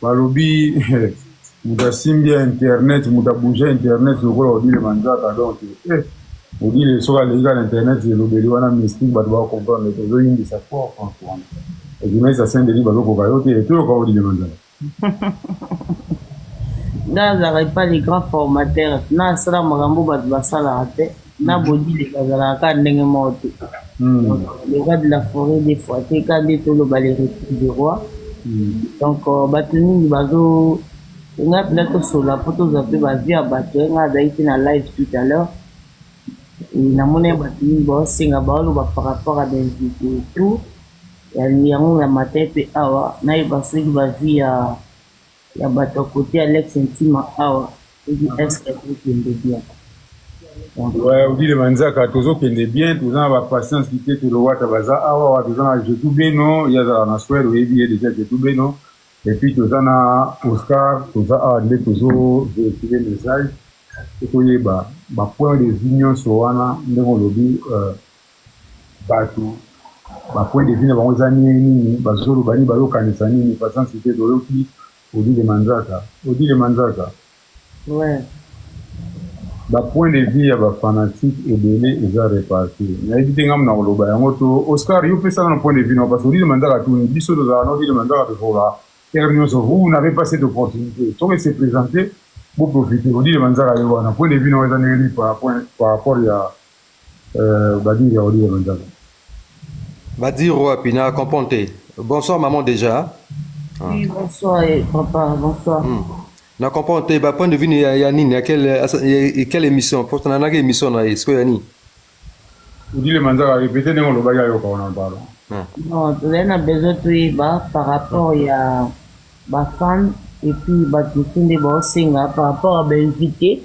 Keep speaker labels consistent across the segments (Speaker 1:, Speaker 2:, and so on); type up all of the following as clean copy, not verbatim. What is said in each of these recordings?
Speaker 1: balobi muta simbi internet muta bouger internet lokola odile manzaka donc odile soka leka na internet lobeli wana mystique bato ba comprendre que zo yindi sa fort franchement et du mais ça scène de libre loko ba yote et tout le odile manzaka
Speaker 2: dans la pas les grands formateurs na sala magambo bato basala ate na bodi les kazala ka ndenge moto les gars de la forêt des fois te ka de tout le balai du roi donc batuni bazo on a plein de sola pour tous appeler bazi à battre on a d'ailleurs na live tout à l'heure et na monnaie batuni bo singa baolo ba par rapport à des invités tout et yango la matin pe awa na ibasi bazi ya bato côté Alex intime awa est-ce que tout est bien.
Speaker 1: Ouais, on dit le manzaka toujours qu'il est bien, tout ça va patience qui était le watt baza awa tout ça je tout bien non, il y a la soirée où il y a déjà je tout bien non. Et puis tout ça na Oscar, tout ça a les toujours véhiculer le message. Et que y ba point de union sur wana ndemo lobby bato ba point de vue na bango zani nini bazolo bani balo kanisa nini patience qui était dolo qui on dit le manzaka.
Speaker 2: Ouais.
Speaker 1: Bah point de vue à bah fanatique et belé et ça réparti. Mais évitez ngam na oloba yango to Oscar yo pesa na point de vue non parce que dit le manzaka tout ni biso do za no dit le manzaka to voilà. Vous n'avez pas cette opportunité. Si on s'est présenté, vous profitez. On dit le manzaka yo na point de vue non ezaneli par rapport ya badi ya odi le manzaka.
Speaker 3: Badi roi pina componté. Bonsoir maman déjà.
Speaker 2: Oui, bonsoir papa, bonsoir.
Speaker 3: Na componté ba point de vue ya nini quelle émission pour na quelle émission na est-ce que ya ni?
Speaker 1: On dit le manzaka répéter ngo lo ba ya yo ko na parlo.
Speaker 2: Non, on a besoin de par rapport à ma femme et puis des bossing par rapport à l'invité.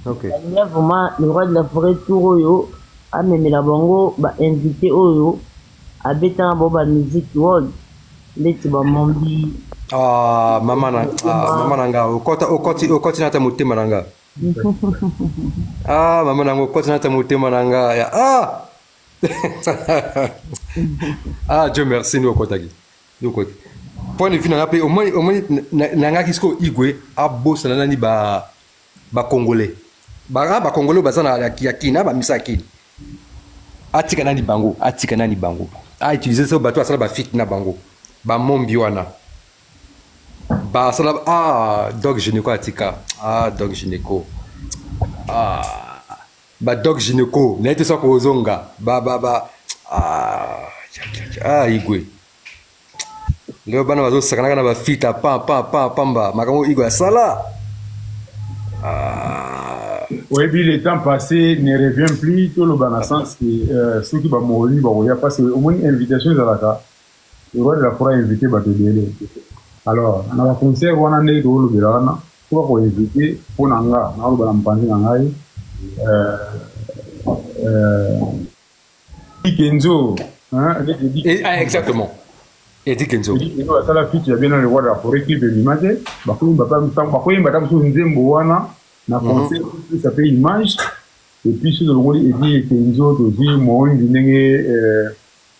Speaker 3: Ok.
Speaker 2: Là, vraiment, le roi de la forêt Touro, a même la bango, invité Oyo, à bétan boba musique world. Les tibamambi.
Speaker 3: Ah, maman nanga, au côté nata mutema nanga. Ah, maman nanga, au côté nata mutema nanga. Ah! Ah, Dieu merci, nous côté. Point de vue au moins nanga kisko igwe a boss na nani ba congolais. Ba congolais bazana ya kina ba misaki. Atika nani bango. A utiliser ça bateau ça ba fit na bango. Ba mombi wana. Ba ça dog gynéco atika. Ah dog gynéco. Ba dog gynéco na été ça ko zonga igwe leo bana bazo sakana na ba fita pamba makango igwe sala
Speaker 1: oui puis le temps passé ne revient plus tout le bon sens que ceux qui va mourir il y a pas au moins invitation à la le roi de la forêt invité ba te délai alors on a concert wana ne do lo belana pour ko inviter pour nanga na lo bana mpanzi ngai Kenzo, hein,
Speaker 3: exactement. Eddie Kenzo.
Speaker 1: Ça la fille qui a bien dans le roi de la forêt qui peut m'imaginer. Bakoui madame sous nzembo wana na conseil ça s'appelle image et puis sur le rôle Eddie Kenzo to di mo ndenge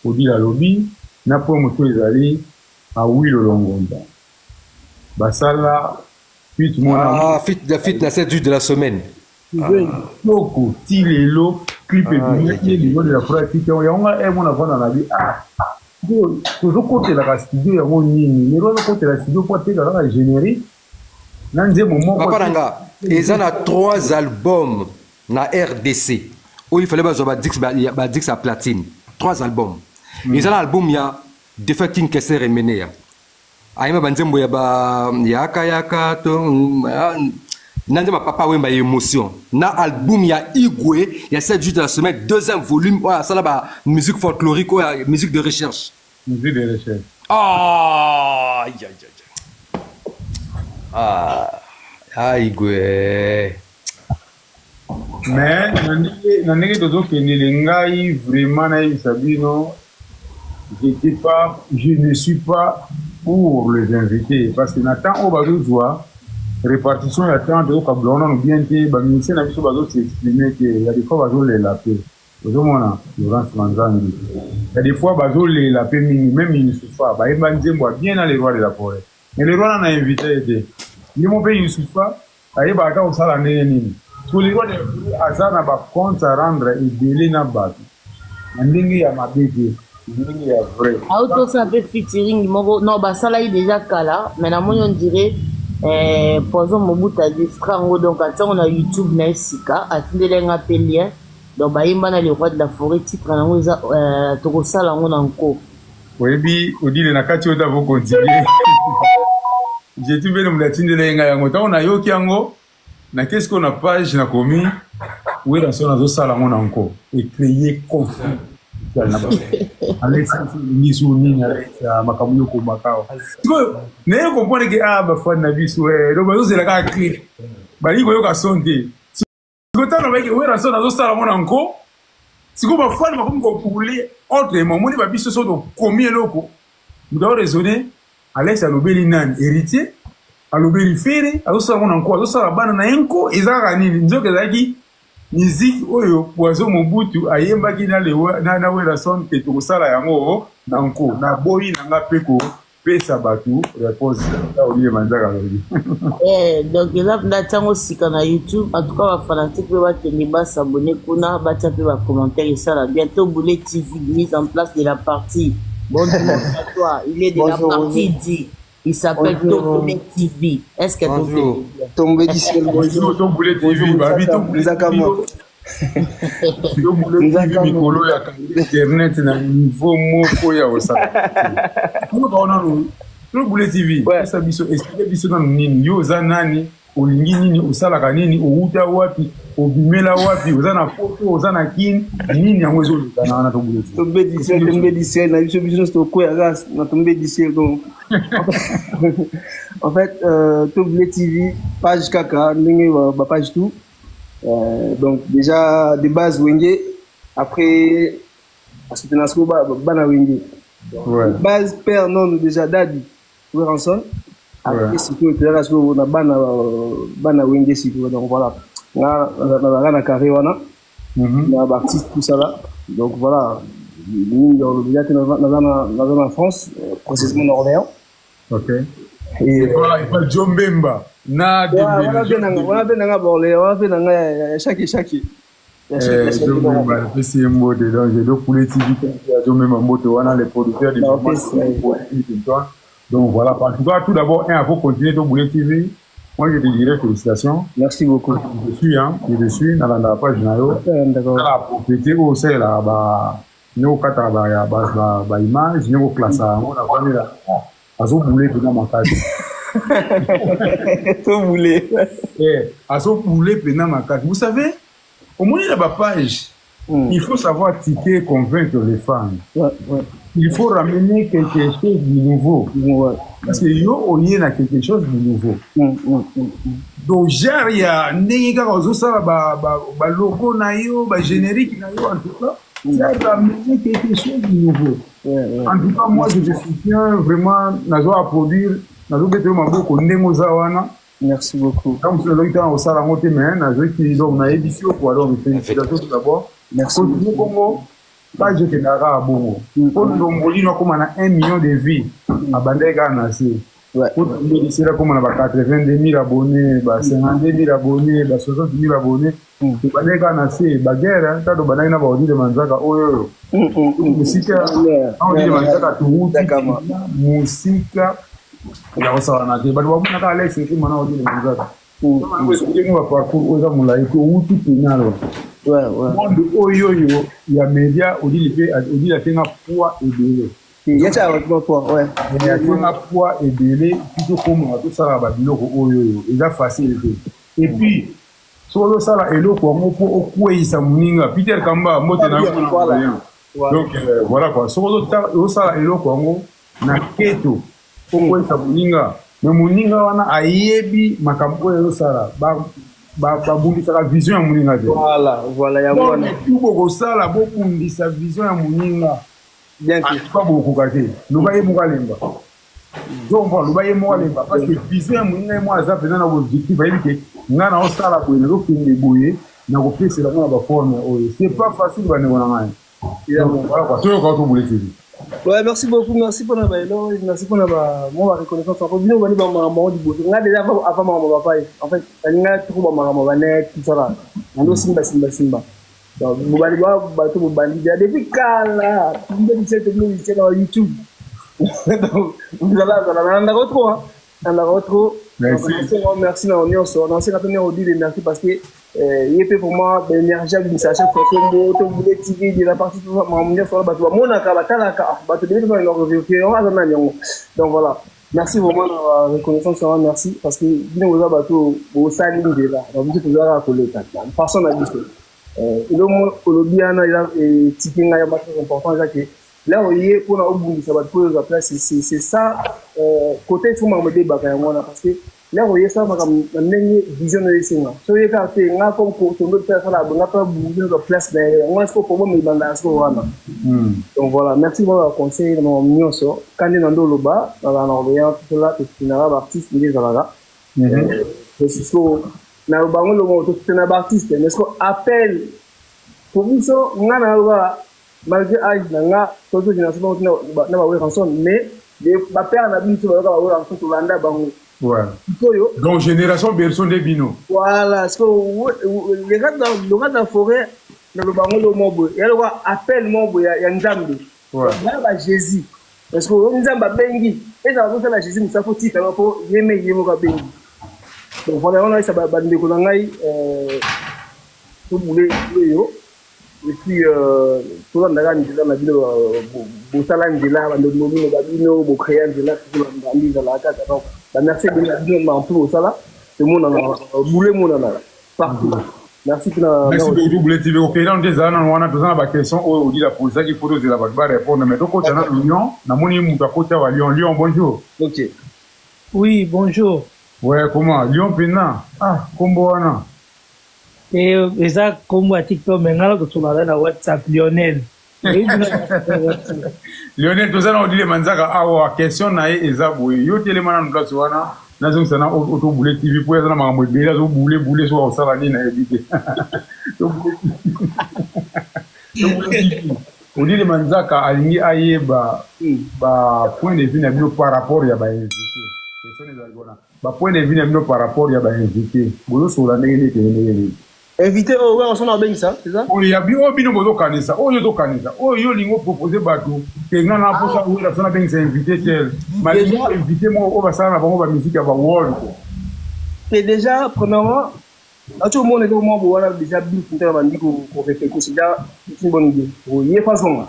Speaker 1: odi la lobby na po mo les ali a oui le longonda. Basala fit mona
Speaker 3: fit la 7 jours de la semaine.
Speaker 1: Toko tilelo clip et niveau de la pratique on y a mon avant dans la vie toujours côté la studio ya nini mais l'autre côté la studio pour te la générique nanze moment
Speaker 3: papa nanga ils en a 3 albums na RDC où il fallait ba dix à platine 3 albums ils en a album ya Defecting Kesser et Menea aima banzembo ya yaka to Nandema papa wemba émotion. Na album ya Igwe, il y a 7 jours de la semaine, 2e volume, ouais, ça là bas musique folklorique, ouais, musique de recherche.
Speaker 1: Musique de recherche.
Speaker 3: Ah, Igwe.
Speaker 1: Mais nanenge tozo kenele ngai vraiment na Sabino, je ne suis pas pour les invités parce que Nathan Obadozoa répartition ya temps de kablona no bien te ba ministère na biso bazo s'exprimer que il y a des fois bazo les laper ozomona Laurence Manzangi il y a des fois bazo les laper même il ne souffre pas ba nzembo bien dans les rois de la forêt mais le roi n'a invité été il mon pays Youssoufa ayeba ka osala ndenge nini pour le roi de azana ba compte à rendre et délai na bato ndenge ya mabete ndenge ya vrai
Speaker 2: auto ça peut featuring moko non bah ça là il déjà kala mais na on dirait poison Mobutu a dit frango donc attends on a YouTube na sika atindele nga pe lien donc bah imba na le roi de la forêt titre na ngoza toko sala ngo na nko
Speaker 1: oyebi odile na kati oda vo continuer j'ai tout bien me tindele nga yango ta on a yoki yango na qu'est-ce qu'on a page na commis où est dans son azo sala ngo na nko et créer conflit Alex Nisu nini ya makamu yoko makao ne yo comprendre que ba fan na biso donc bazo zela ka clé bali ko yoka sonte siko tano beke wera so na zo sala mona nko siko ba fan ba ko pouler autre momoni ba biso so do combien loko nous devons raisonner Alex alobeli nani héritier alobeli fere azo sala mona nko azo sala bana na enko ezaka nini nzoke zaki musique oyo poison Mobutu ayembaki na lewa na wera son ke to sala yango na nko na boyi na nga peko pesa batu réponse ta olié manzaka lobi
Speaker 2: donc là na tango sika na YouTube en tout cas ba fanatique ba teni ba s'abonner kuna ba taper ba commentaire et ça là bientôt Boulet TV mise en place de la partie bon toi il est de la partie dit il s'appelle Tombé TV. Est-ce que
Speaker 4: Tombé TV
Speaker 1: bonjour Tombé TV babi Tombé TV mikolo ya internet na niveau moko ya osala. Comment on a Tombé TV ça biso expliquer biso na nini yo za nani olingi nini osala nini outa wapi obimela wapi ozana photo ozana kin nini yango ezoleka na Tombé TV.
Speaker 4: Tombé TV na biso sto ko ya gas na Tombé TV donc en fait, Tombé TV, page Kaka, ma page tout. Donc, déjà, de base, Wenge, après, à soutenir ce Bana Wenge. Base, père, non, déjà, Daddy, Ranson. Après, c'est tout, on a Bana Wenge, donc voilà. Là, on a carré, on a artiste, tout ça là. Donc voilà, nous, on est en France, précisément en Orléans.
Speaker 1: Ok. Et voilà, il pas John Bemba.
Speaker 4: On a fait un borlé, on a fait un chaque.
Speaker 1: John Bemba, c'est un mot dedans. J'ai deux poulets TV qui ont John Bemba, on a les producteurs de donc voilà, en tout cas, tout d'abord, il faut continuer ton Boulet TV. Moi, je te dirais félicitations.
Speaker 4: Merci beaucoup.
Speaker 1: Je suis dans la page Nayo. D'accord. Pour péter au sein là, nous avons image, nous avons classé, on a famille là. Azo boulé pendant ma case.
Speaker 4: Azo boulé.
Speaker 1: Azo boulé pendant ma case. Vous savez, au moins il y a ma page. Il faut savoir tiquer, convaincre les fans. Il faut ramener quelque chose de nouveau. Parce que yo on y a quelque chose de nouveau. Donc genre il y a n'enga ozo ça ba logo na yo, ba générique na yo en tout cas. Ça ramener quelque chose de nouveau. En tout cas, moi, je soutiens vraiment Nazo à produire. Nazo Beto Maboko Ndemo Zawana.
Speaker 4: Merci beaucoup.
Speaker 1: Donc, je suis au Salamote, mais Nazo qui donc na édition pour alors félicitations tout d'abord.
Speaker 4: Merci.
Speaker 1: Continue Congo. Pas je te n'aura à Bongo. Pour nous molir comme on a 1 million de vies à Bandega Nasi. Pour nous ici là comme on a 82 000 abonnés, 52 000 abonnés, 60 000 abonnés. Bandega Nasi, baguerre, t'as de Bandega na baudi de Manzaka. Oh musika, on dit Manzaka tout. Musika. Ya osa na te, bado wabuna ka Alex qui mana baudi de Manzaka. On est expliquer nous parcours aux amulai ko uti pinalo. Monde oyo yo ya média odi la tenga poids et délai.
Speaker 4: Il y a ça avec poids, ouais.
Speaker 1: Il y a tenga poids et délai plutôt comme tout ça ba biloko oyo yo. Il facile et puis solo ça la eloko ngo po okuisa muninga Peter Kamba mote na yo. Donc voilà quoi. Solo ça la eloko ngo na keto okuisa muninga. Mais muninga wana ayebi makambo yo sala babundisa la vision ya muninga.
Speaker 4: Voilà ya mwana.
Speaker 1: Tu boko sala bokundisa vision ya muninga.
Speaker 4: Bien que
Speaker 1: pas beaucoup kate. Lubaye mukalemba. Donc lubaye mukalemba parce que vision ya muninga moi za pena na objectif ayebi ke ngana osala ko ina lokinde boye na ko pesa la mona ba forme oyo. C'est pas facile ba ne wana ngai. Voilà quoi. Toi quand on voulait dire.
Speaker 4: Ouais, merci beaucoup, merci pour la merci pour la reconnaissance. On va venir dans maman du boulot. On a déjà avant maman papa. En fait, on a trouvé maman net tout ça là. On a simba. Donc vous allez voir bateau vous bandit depuis là. Vous devez cette musique sur YouTube. Donc vous allez on a retrouvé. On a retrouvé. Merci on a merci parce que il était pour moi l'énergie d'une sachet pour que TV de la partie tout ça mon sur la mon akala donc voilà merci vraiment la reconnaissance merci parce que nous vous bateau au saline de là donc vous toujours à coller façon à dire le bien et tikinga ya bateau important que là vous voyez pour au bout ça va pour la place c'est ça côté tout mon débat parce que là vous voyez ça comme une vision de l'essence so il y a que on a comme pour tomber faire ça là on a pas bouger de place on a ce pour moi mais dans la voilà donc voilà merci pour le conseil de mon mioso quand on dans le bas dans la Norvège tout là que tu n'as pas artiste il est là c'est ce na le bango le mot tout un artiste mais ce qu'on appelle pour nous ça on a là malgré âge là toute génération na ba chanson mais les papa na biso ba chanson to landa bango.
Speaker 1: Ouais. Donc, génération berceau de Bino.
Speaker 4: Voilà, parce que les gars dans la forêt, dans le bango de Mobo, il y a le appel Mobo, il y a Nzambi.
Speaker 1: Ouais.
Speaker 4: Il y a Jésus. Parce que Nzamba Bengi, et ça va faire la Jésus, mais ça faut titre, alors pour Yémé Yémoka Bengi. Donc, voilà, on a ça va bande de Konangai, tout bouler, et puis, tout le monde a dit dans la ville, Boussalan de là, de Momo, Babino, Bocréan de là, tout le monde a dit dans la carte. Merci de nous en tout ça là. Le monde a boulé mon là partout. Merci pour la.
Speaker 1: Merci beaucoup Boulé TV. Ok, dans des années on a besoin de question au dit la pose ça qu'il faut de la répondre mais donc quand on a Lyon, na moni muta côté à Lyon bonjour.
Speaker 4: OK.
Speaker 2: Oui, bonjour.
Speaker 1: Ouais, comment Lyon pena. Ah, combo ana.
Speaker 2: Et ça comme à TikTok maintenant que tu m'as dans WhatsApp Lionel.
Speaker 1: Lionel tout ça on dit les manzaka awa question na eza boye yo telemana ndo place wana na zo sana auto Boulé TV pour ça na makambo ebela zo boulé so au sala ni na ebite on dit les manzaka alingi ayeba ba point de vue na bino par rapport ya ba invité question les algona ba point de vue na bino par rapport ya ba invité bolo so la ndenge ni
Speaker 4: invité ouais on s'en a bien ça c'est ça
Speaker 1: oh il y a bien oh bino bozo kanisa oh yo to kanisa oh yo lingo proposer bato que ngana pour ça oui la sona bien c'est invité tel mais invité moi on va ça na bango ba musique ya ba world
Speaker 4: c'est déjà premièrement à tout le monde est au moment où on a déjà bien tout le monde dit qu'on répète c'est déjà une bonne idée oui il façon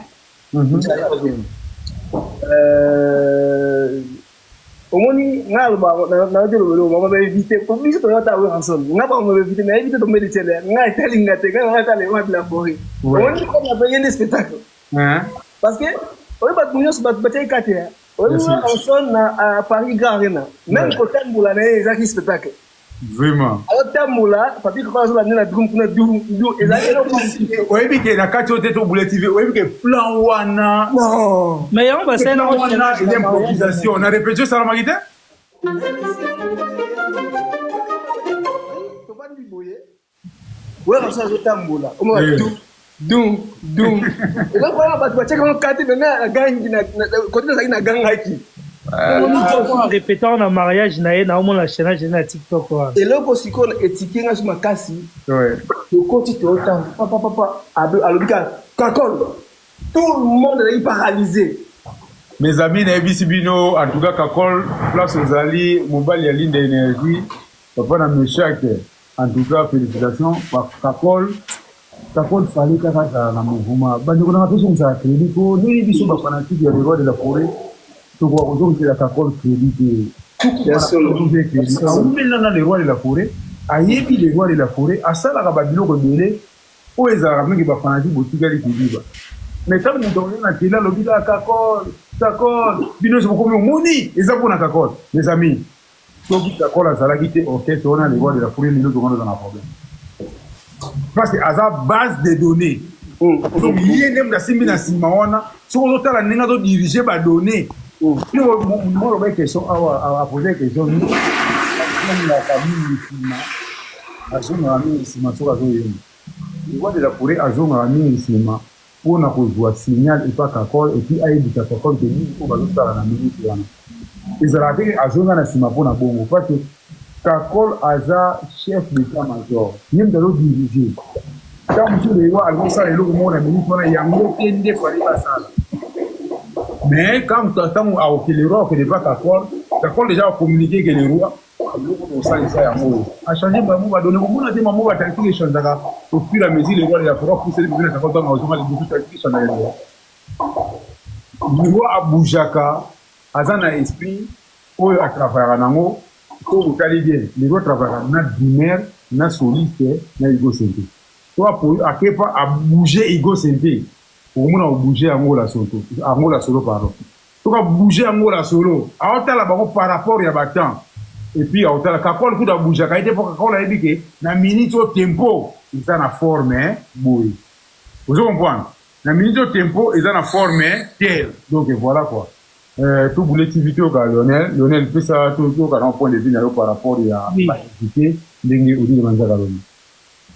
Speaker 4: au moni ngal ba na jelo lo mama ba invité ko mi to yata we hanson nga ba mo invité mais invité to me de tele nga telinga te nga ta le wa de la forêt on ko na payer des spectacles parce que on va nous se battre bataille katé on va hanson à Paris Grand Arena même ko tambula na za ki spectacle
Speaker 1: vraiment
Speaker 4: alors tambula papi ko so la na drum kuna du et là
Speaker 1: ouais bi ke na kati o teto Boulé TV ouais bi ke plan wana
Speaker 4: non
Speaker 2: mais on va c'est
Speaker 1: une improvisation on a répété ça la magité
Speaker 4: ouais ça zo tambula on va dum et là voilà ba check on kati na gangi na côté ça na gangaki
Speaker 2: en répétant dans mariage na au moins la chaîne na TikTok quoi
Speaker 4: et là aussi qu'on étiquette nga sur makasi
Speaker 1: ouais
Speaker 4: le côté tout temps papa alobika kakol tout le monde est paralysé
Speaker 1: mes amis na ebisi bino en tout cas kakol place aux ali mobile ya ligne d'énergie papa na Meshak en tout cas félicitations kakol fallait kaka na mouvement bandi ko na peso ça crédit ko ni biso ba fanatique ya roi de la forêt to ko ko la kakol crédit bien sûr on le roi de la forêt ayebi le roi de la forêt asala ka babilo ko dele o ezara mingi ba fanatique botikali kudiba mais tant que nous na tela lo bila kakol bino so ko moni eza pour na kakol les amis donc kakol azala kité OK on a le roi de la forêt nous devons dans un problème parce que à base de données donc il y a même la simbi na simaona so on tala ninga do diriger ba données moi ba question à poser question ni la famille sima azonga mi sima so azo yema le roi de la forêt azonga mi sima pour na signal et pas Kakol et puis aïe de Kakol que nous on va nous faire la minute là. Ils ont raté à zone na sima pour na bongo parce que Kakol aza chef d'état-major. Il aime de l'autre diriger. Quand monsieur le roi a ça et l'autre monde a minute on a yango tende fallait pas ça. Mais quand tu attends à que le roi que ne pas Kakol déjà a communiqué que le roi a changé Bamou va donner beaucoup de mamou va tenter de changer au fur et à mesure les rois de la forêt pousser les business à content aux hommes de tout qui changer le roi Aboujaka azana esprit ou à travers nango pour caler bien les rois travaillent na binaire na soliste na égocentrisme soit pour à quel pas à bouger égocentrisme pour moi bouger Angola solo pardon pour bouger Angola solo à hauteur là par rapport à battant. Et puis, on a Kakol qui a bougé, quand il était pour Kakol, il a dit que la minute au tempo, ils ont la forme, oui. Vous comprenez? La minute au tempo, ils ont la forme, telle. Donc voilà quoi. Tout vous l'activité au cas Lionel. Lionel fait ça tout au cas d'un point de vue par rapport à l'activité.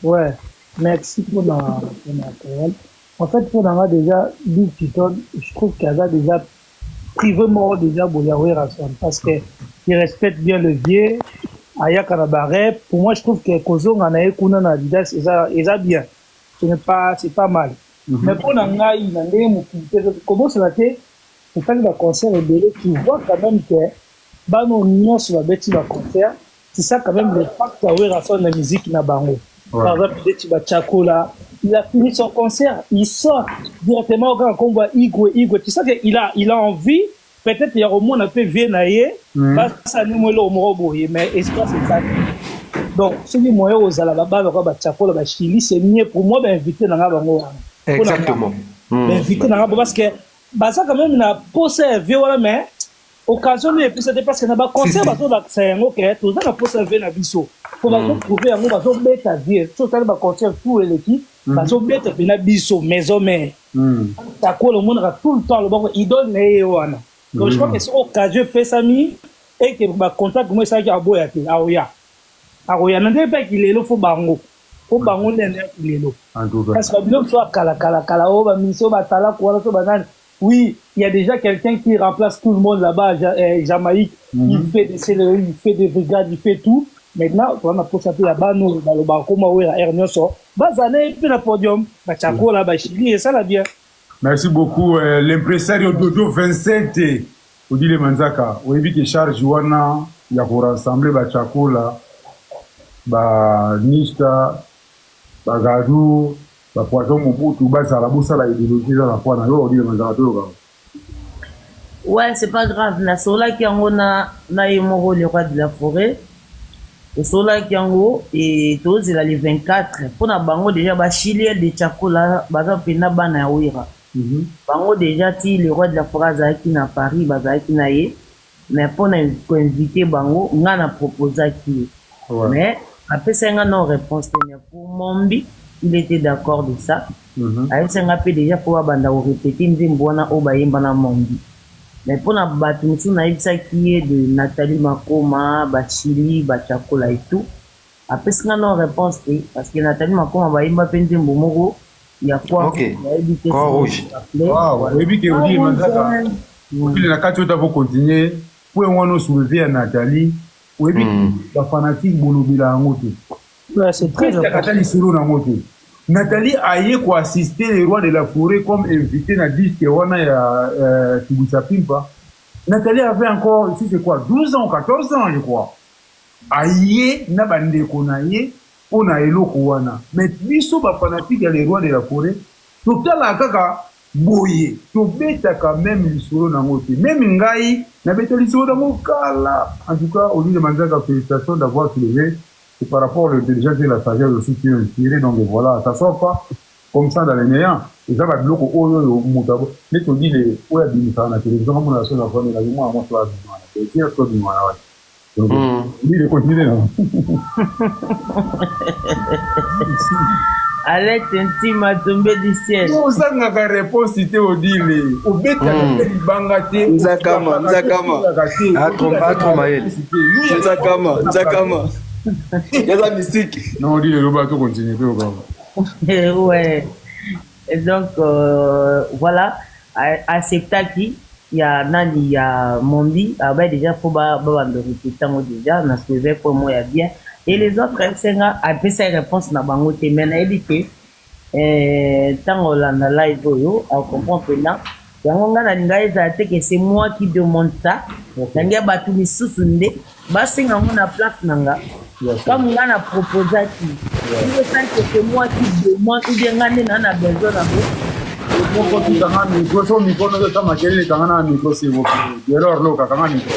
Speaker 5: Ouais, merci pour la parole. En fait, pour avoir déjà dit Titon, je trouve qu'il y a déjà privé mort déjà Boyaoué Rasson parce que il respecte bien le vieux Aya Kanabare. Pour moi, je trouve que Kozo Nganae Kuna Nadidas est bien. C'est pas mal. Mais pour Nanga, il a comment cela fait pour faire le concert rebelle, tu vois quand même que Bano Nyon sur la bête va concert. C'est ça quand même le pacte à Rasson de la musique Nabango. Par exemple, Tiba Chakola, il a fini son concert, il sort directement au grand combat Igwe. Tu sais qu'il a envie. Peut-être il y a au moins un peu vieux naïe, parce que ça nous met au morobo, mais espace c'est ça. Donc, ce qui est moyen aux Alababa, le Tchako, le Chili, c'est mieux pour moi d'inviter dans la bango.
Speaker 3: Exactement.
Speaker 5: D'inviter dans la bango parce que, ça quand même, n'a pas servi, mais occasion de plus parce que n'a pas concert, c'est un ok, tout ça n'a pas servi dans biso. Pour trouver un mot, parce qu'on bête à dire, tout ça n'a concert pour l'équipe, parce qu'on bête à biso, maison mère. Tchako, le monde a tout le temps, le bango, il donne les ouana. Donc je crois que c'est occasion Pesami et que le contact moi ça qui a beau yaki Aoya n'était pas qu'il est là faut bango n'était qu'il est là parce que bien soit kala o ba miso ba tala quoi so banane oui il y a déjà quelqu'un qui remplace tout le monde là-bas Jamaïque il fait des céleri il fait des brigades il fait tout maintenant on a posé à bano dans le banco moi à Ernioso bazane puis le podium ba Tchako là ba Chili et ça là bien.
Speaker 1: Merci beaucoup. L'impresario Dodo Vincent, Odile Manzaka, vous avez vu que charge wana, il y a pour rassembler Bachako là, Nista, Gadou, Poisson Mobutu, Salaboussa, la idéologie dans la foi, Odile Manzaka.
Speaker 2: Ouais, c'est pas grave. La sola qui en a Naïmoro, le roi de la forêt. Le sola qui en haut, et tous, il a les 24. Pour la bango, déjà, Chili, de Tchako là, Pena Banaouira. Bango déjà ti le roi de la forêt qui na Paris bazaki na ye mais pour inviter bango nga na proposa qui mais après ça nga non réponse pour Mombi il était d'accord de ça avec ça nga peut déjà pour banda o répéter nzembona o bayemba na Mombi mais pour na batumisu na ibisa qui est de Nathalie Makoma Bachili Bachakola et tout après ça nga non réponse parce que Nathalie Makoma bayemba pe nzembomoko. Il y a quoi?
Speaker 3: Ok. Croix rouge.
Speaker 1: Oui, puis que vous dites, puis la carte vous continuer. Pour on soulever à Nathalie. Oui, puis la fanatique Bolobila en côté.
Speaker 5: C'est très
Speaker 1: important. Nathalie a eu quoi assister les rois de la forêt comme invité na disque on a Kibusa Pimpa. Nathalie avait encore, ici c'est quoi, 12 ans, 14 ans je crois. Aïe, na bande konaye. On a eloko wana mais biso ba fanatique ya les rois de la forêt totala kaka boye to beta quand même lisolo na ngote même ngai na beta lisolo na mokala en tout cas au lieu de Manzaka félicitations d'avoir soulevé c'est par rapport à l'intelligence et la sagesse aussi qui est inspiré donc voilà ça sort pas comme ça dans les néants et ça va bloquer oyo mutabo mais to dit les oya binisa na télévision comme la seule fois mais la moi soit c'est sûr que nous voilà. Donc, il est continué.
Speaker 2: Alex intime a tombé du ciel.
Speaker 1: Vous avez une réponse, c'était au deal. Au bête, il bangate.
Speaker 4: Nzakama.
Speaker 1: Il y a la mystique. Non, on dit le bateau continue.
Speaker 2: Ouais. Et donc, voilà, accepta qui, il y a Nani, il y a Mondi, déjà, il faut répéter déjà, on a soulevé pour moi, il y a bien. Et les autres, c'est après ces réponses, on a bangoté, mais on a évité, tant on l'a live, on comprend que là, que c'est moi qui demande ça. Nanga batu mi susunde, basi nga na place nanga. Comme on a proposé qui, il sent que c'est moi qui demande, ou bien on a besoin d'un
Speaker 1: Mon côté, quand on a micro, son micro, nous avons marqué quand on a micro, c'est vous. Erreur là, quand on a micro.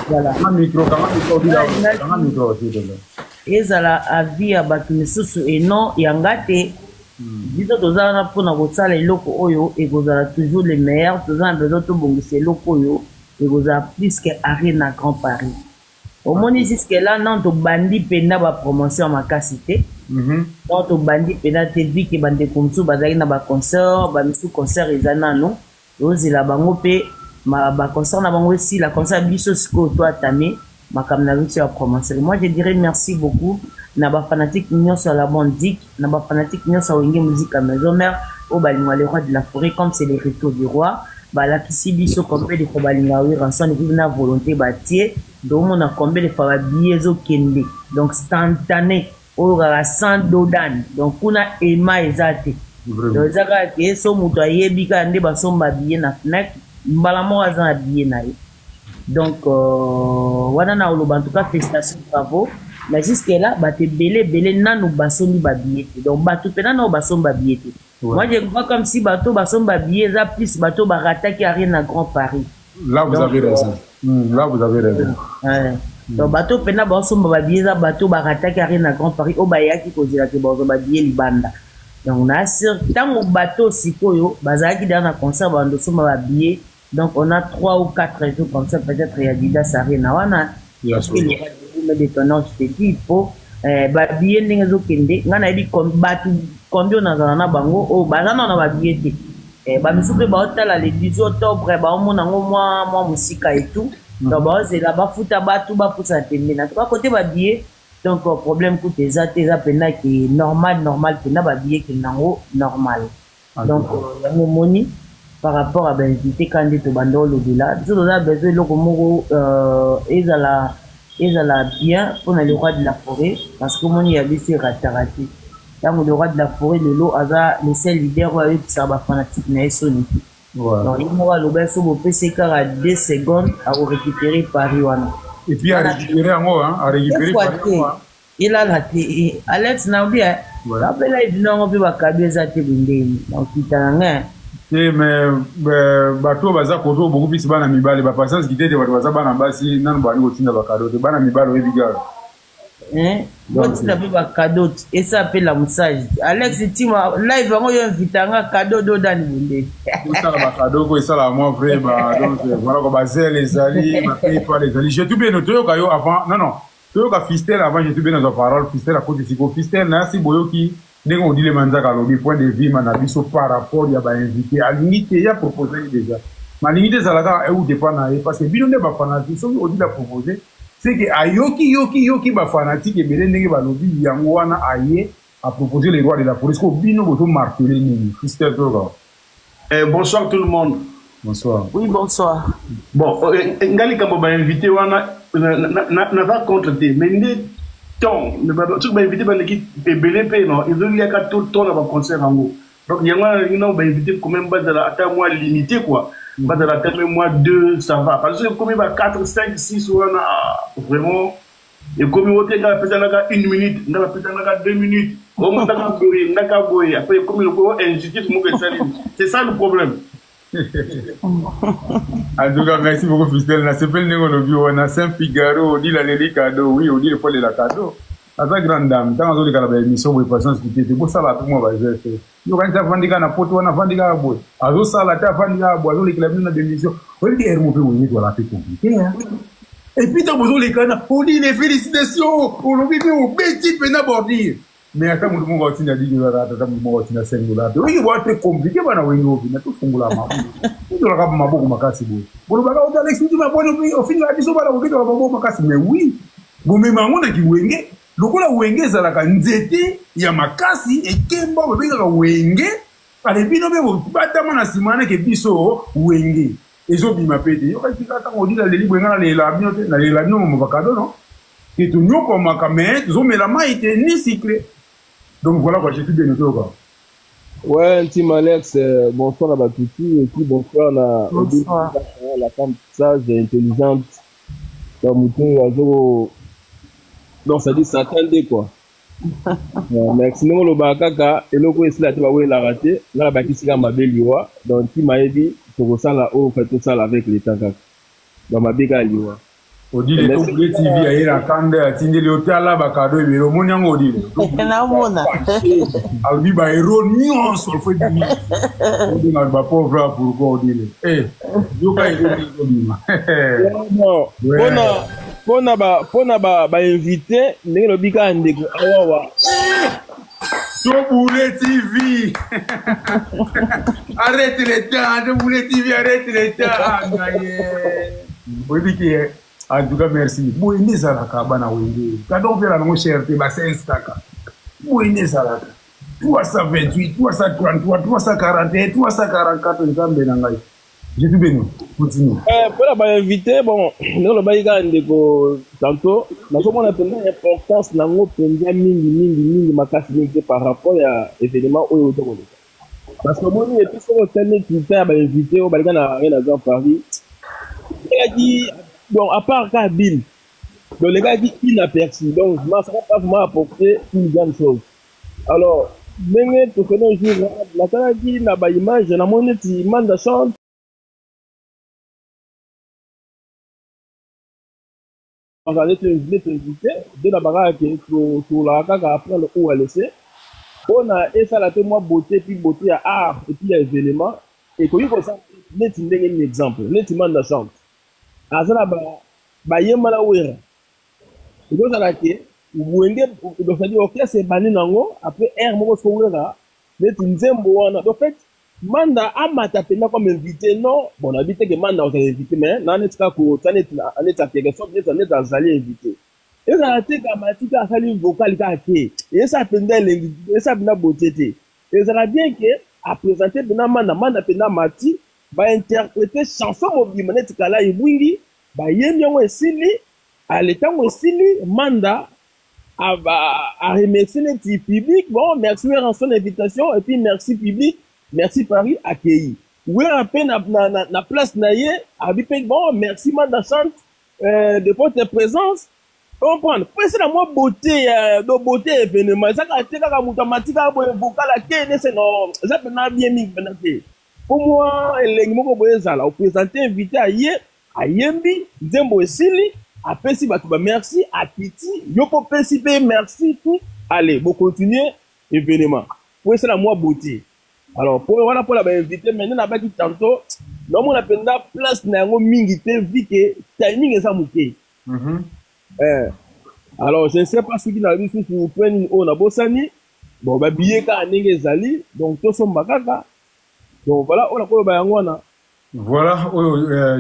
Speaker 2: Voilà.
Speaker 1: Un micro, quand on a micro, c'est là.
Speaker 2: Et ça la avis à batu mi susu et non yangate. Biso tozana pour na kosala eloko oyo et kozala toujours les meilleurs, tozana besoin to bongisa eloko oyo et kozala plus que Arena Grand Paris. Au moins jusque là non to bandi penda ba promotion makasi te. Non to bandi penda te vi ke bande komsu bazali na ba concert, ba misu concert ezana non. Ozila bango pe ba concert na bango aussi la concert biso siko to atame makam na biso ya promotion. Moi je dirais merci beaucoup. Naba fanatique union sur la bande zik, naba fanatique union sur Wenge musique à maison mère, au balinga le roi de la forêt comme c'est les retours du roi, bah la qui biso combien de fois balinga oui rançon et puis na volonté bâtier, donc on a combien de fois billets au kende, donc instantané, au la sans dodan, donc on a ema ezate, donc zaka ke so muto ayebika nde basomba billet na fnac, mbala mo azan billet na ye, donc wana na oloba en tout cas félicitations bravo. Mais jusque là, tu belé nanu basombi babiyete. Donc bateau pena no basombi babiyete. Moi je vois comme si bateau basombi babiyete ça plus bateau barata qui arrive à Grand Paris.
Speaker 1: Là vous avez raison. Là vous avez raison.
Speaker 2: Donc bateau pena basombi babiyete ça bateau barata qui arrive à Grand Paris au bayaki kozela ke basombi babiyete libanda. Donc on a certain bateau sikoyo bazaki dans un concert bando somba babiyete. Donc on a 3 ou 4 jours comme ça peut-être il y a Didas Arena wana. Détonnant je te dis pour babiyé ndenge zokende nga na yebi combien nazala na bango o bazana na babiyé te bamisu pe baotala le 18 octobre baomona ngo mwa musika et tout donc baozela bafuta batu bapusa tembe na trois côté babiyé donc problème coûte eza pena ki normal pena babiyé ki nango normal donc yango moni par rapport à invité kandi to bando lobila biso toza besoin loko moko ezala bien pour le roi de la forêt parce que mon y a laissé ratarati tant le roi de la forêt le lot aza le seul leader avec ça va fanatique na soni donc il m'aura le baisse au PC car à 2 secondes à récupérer Paris wana
Speaker 1: et puis à récupérer à récupérer Paris
Speaker 2: il a la Alex na bien rappelle là il non peut pas kabeza te bindeni donc kitanga
Speaker 1: mais bato baza koto beaucoup plus bana mibale ba patience qui était bato baza bana basi nanu bani otinda ba cadeau te bana mibale oyebiga
Speaker 2: donc tu as pas cadeau et ça appelle la message Alex tima live ngo yo invitanga cadeau do dani bunde
Speaker 1: ça ba cadeau ko ça la moi vrai ba donc voilà ko bazel les ali ba paye pas les ali je tout bien noté yo avant non to ka fistel avant je tout bien dans parole fistel à côté siko fistel na si boyoki dès qu'on dit les manzaka lobby point de vue manabiso par rapport il y a ba invité à limite il y a proposé déjà ma limite ça là et où dépend parce que bino ne ba fanatique so on dit la proposer c'est que ayoki ba fanatique et belé ndenge ba lobby yango wana aye à proposer les droits de la police ko bino bozo marteler ni fistel to
Speaker 6: bonsoir tout le monde.
Speaker 2: Bonsoir. Oui, bonsoir.
Speaker 6: Bon, ngali kabo ba invité wana na va contre te mais ton tu vas inviter l'équipe BLP non ils ont lié tout le temps dans le concert en gros donc il y a ils ont invité quand même à mois limité quoi pas de la tête mois 2 ça va parce que comme il va 4 5 6 ou vraiment et comme il va peut-être 1 minute on va peut-être 2 minutes au moins d'accord après comme il go injustice c'est ça le problème.
Speaker 1: En tout cas, merci beaucoup, Fistel. C'est pas le négo lobby, on a Saint-Figaro, on dit la Lélie cadeau, oui, on dit le folle de la cadeau. À sa grande dame, quand on dit qu'elle a une émission pour les patients qui étaient, pour ça, là, tout le monde va faire. Nous, quand on a vendu à poto, on a vendu à bois. À l'eau, ça, là, tu as vendu à bois, on a éclairé dans l'émission. On dit, elle m'a fait oui, voilà, c'est compliqué, hein. Et puis, tu as besoin les canards, on dit les félicitations, on lobby, mais on petit peu d'abordir. Mais attends, mon gars, tu as dit que attends, mon gars, tu as 5 $. Oui, il va être compliqué, mais on a tout fongé là, tu dois avoir ma boue, ma casse, bon, le bagage, on a l'expliqué, ma bonne, au final, la biseau, on a beaucoup, mais oui, bon, mais on a dit, lokola wenge ezalaka nzete ya makasi ekemba babengaka wenge alebino mpe batama na nsima wana ke biso wenge ezobima pe te yoka tika ntango odila leli bwenga nalela bino te nalela bino mo bakado non ke tonyokomaka me tozomela mai te ni cycle donc voilà quoi j'ai tout bien noté quoi.
Speaker 7: Ouais, Tim Alex, bonsoir à Batutu, et puis bonsoir à la femme sage et intelligente. Donc ça dit ça attendait quoi. Merci nous le bakaka et le coup ici là tu vas voir la raté là la baki sika mabeliwa donc Tim a dit pour ça là on fait tout ça avec les tankas. Donc mabeka liwa.
Speaker 1: Odile to bule TV ayira kande atindele otala bakado ebele omoni yango odile
Speaker 2: na mona
Speaker 1: albi ba hero nyonso fo dimi odile ba pauvre pourquoi odile yoka iko bima
Speaker 7: non pona ba invité ndenge lobika ndeko awawa
Speaker 1: to bule TV arrête les temps to bule TV arrête les temps ngaye en tout cas, merci. Boine Zalaka, Bana Wende. Quand on fait la cherté, c'est un staka. Boine Zalaka. 328, 333, 341, 344, une femme de Nangaï. J'ai tout béni. Continue.
Speaker 7: Pour la invité, bon, nous le baïga ndeko tantôt, nous avons appelé l'importance de l'importance mingi makasi par rapport à l'événement où il y a parce que moi, il y a tout ce qu'on a invité au baïga na rien à voir Paris. Il a dit. Donc, à part Kabyle, donc les gars disent inaperçu. Donc, ça va pas vraiment apporter une grande chose. Alors, même tout ce que nous avons, la tala dit, la bas image, la monnaie, qui mande à chante. On va être invité de la baraque sur la caca après le coup à laisser. On a essayé la témoin beauté, puis beauté à art, et puis à événement. Et quand il faut ça, net un exemple, net mande à chante. Azala ba yemala wera iko zala ke wenge do fadi ok c'est bani nango après air moko so wera mais nzembo wana en fait manda amata pena comme invité non bon habite que manda on invité mais na netka ko tanet aneta quelque chose net azali invité et ça te kamatika sali vocal ka ke et ça penda lengi et ça bina beauté et ça bien que à présenter bina manda pena mati ba interpréter chanson mobile net kala ibwingi ba yemi yango esili à l'état esili manda à remercier le public bon merci pour son invitation et puis merci public merci Paris accueilli oui un peu na place naie abipe bon merci manda chante de votre présence comprendre c'est la moi beauté de beauté événement ça ka teka ka mutamatika bo vocal ke ne c'est non ça peut na bien mingi benate pour moi elengi moko boyezala au présenter invité à yembi nzembo esili apesi bato ba merci akiti yoko pesi pe merci tout allez bon continuer événement pour c'est la moi beauté alors pour voilà pour la ba invité maintenant na ba ki tantôt non mon appenda place na ngo mingi te vi que timing eza muke alors je ne sais pas ce qui n'a vu sur vous prendre on a bosani bon ba billet ka ndenge ezali donc to somba kaka donc voilà on a ko ba yangwana
Speaker 1: voilà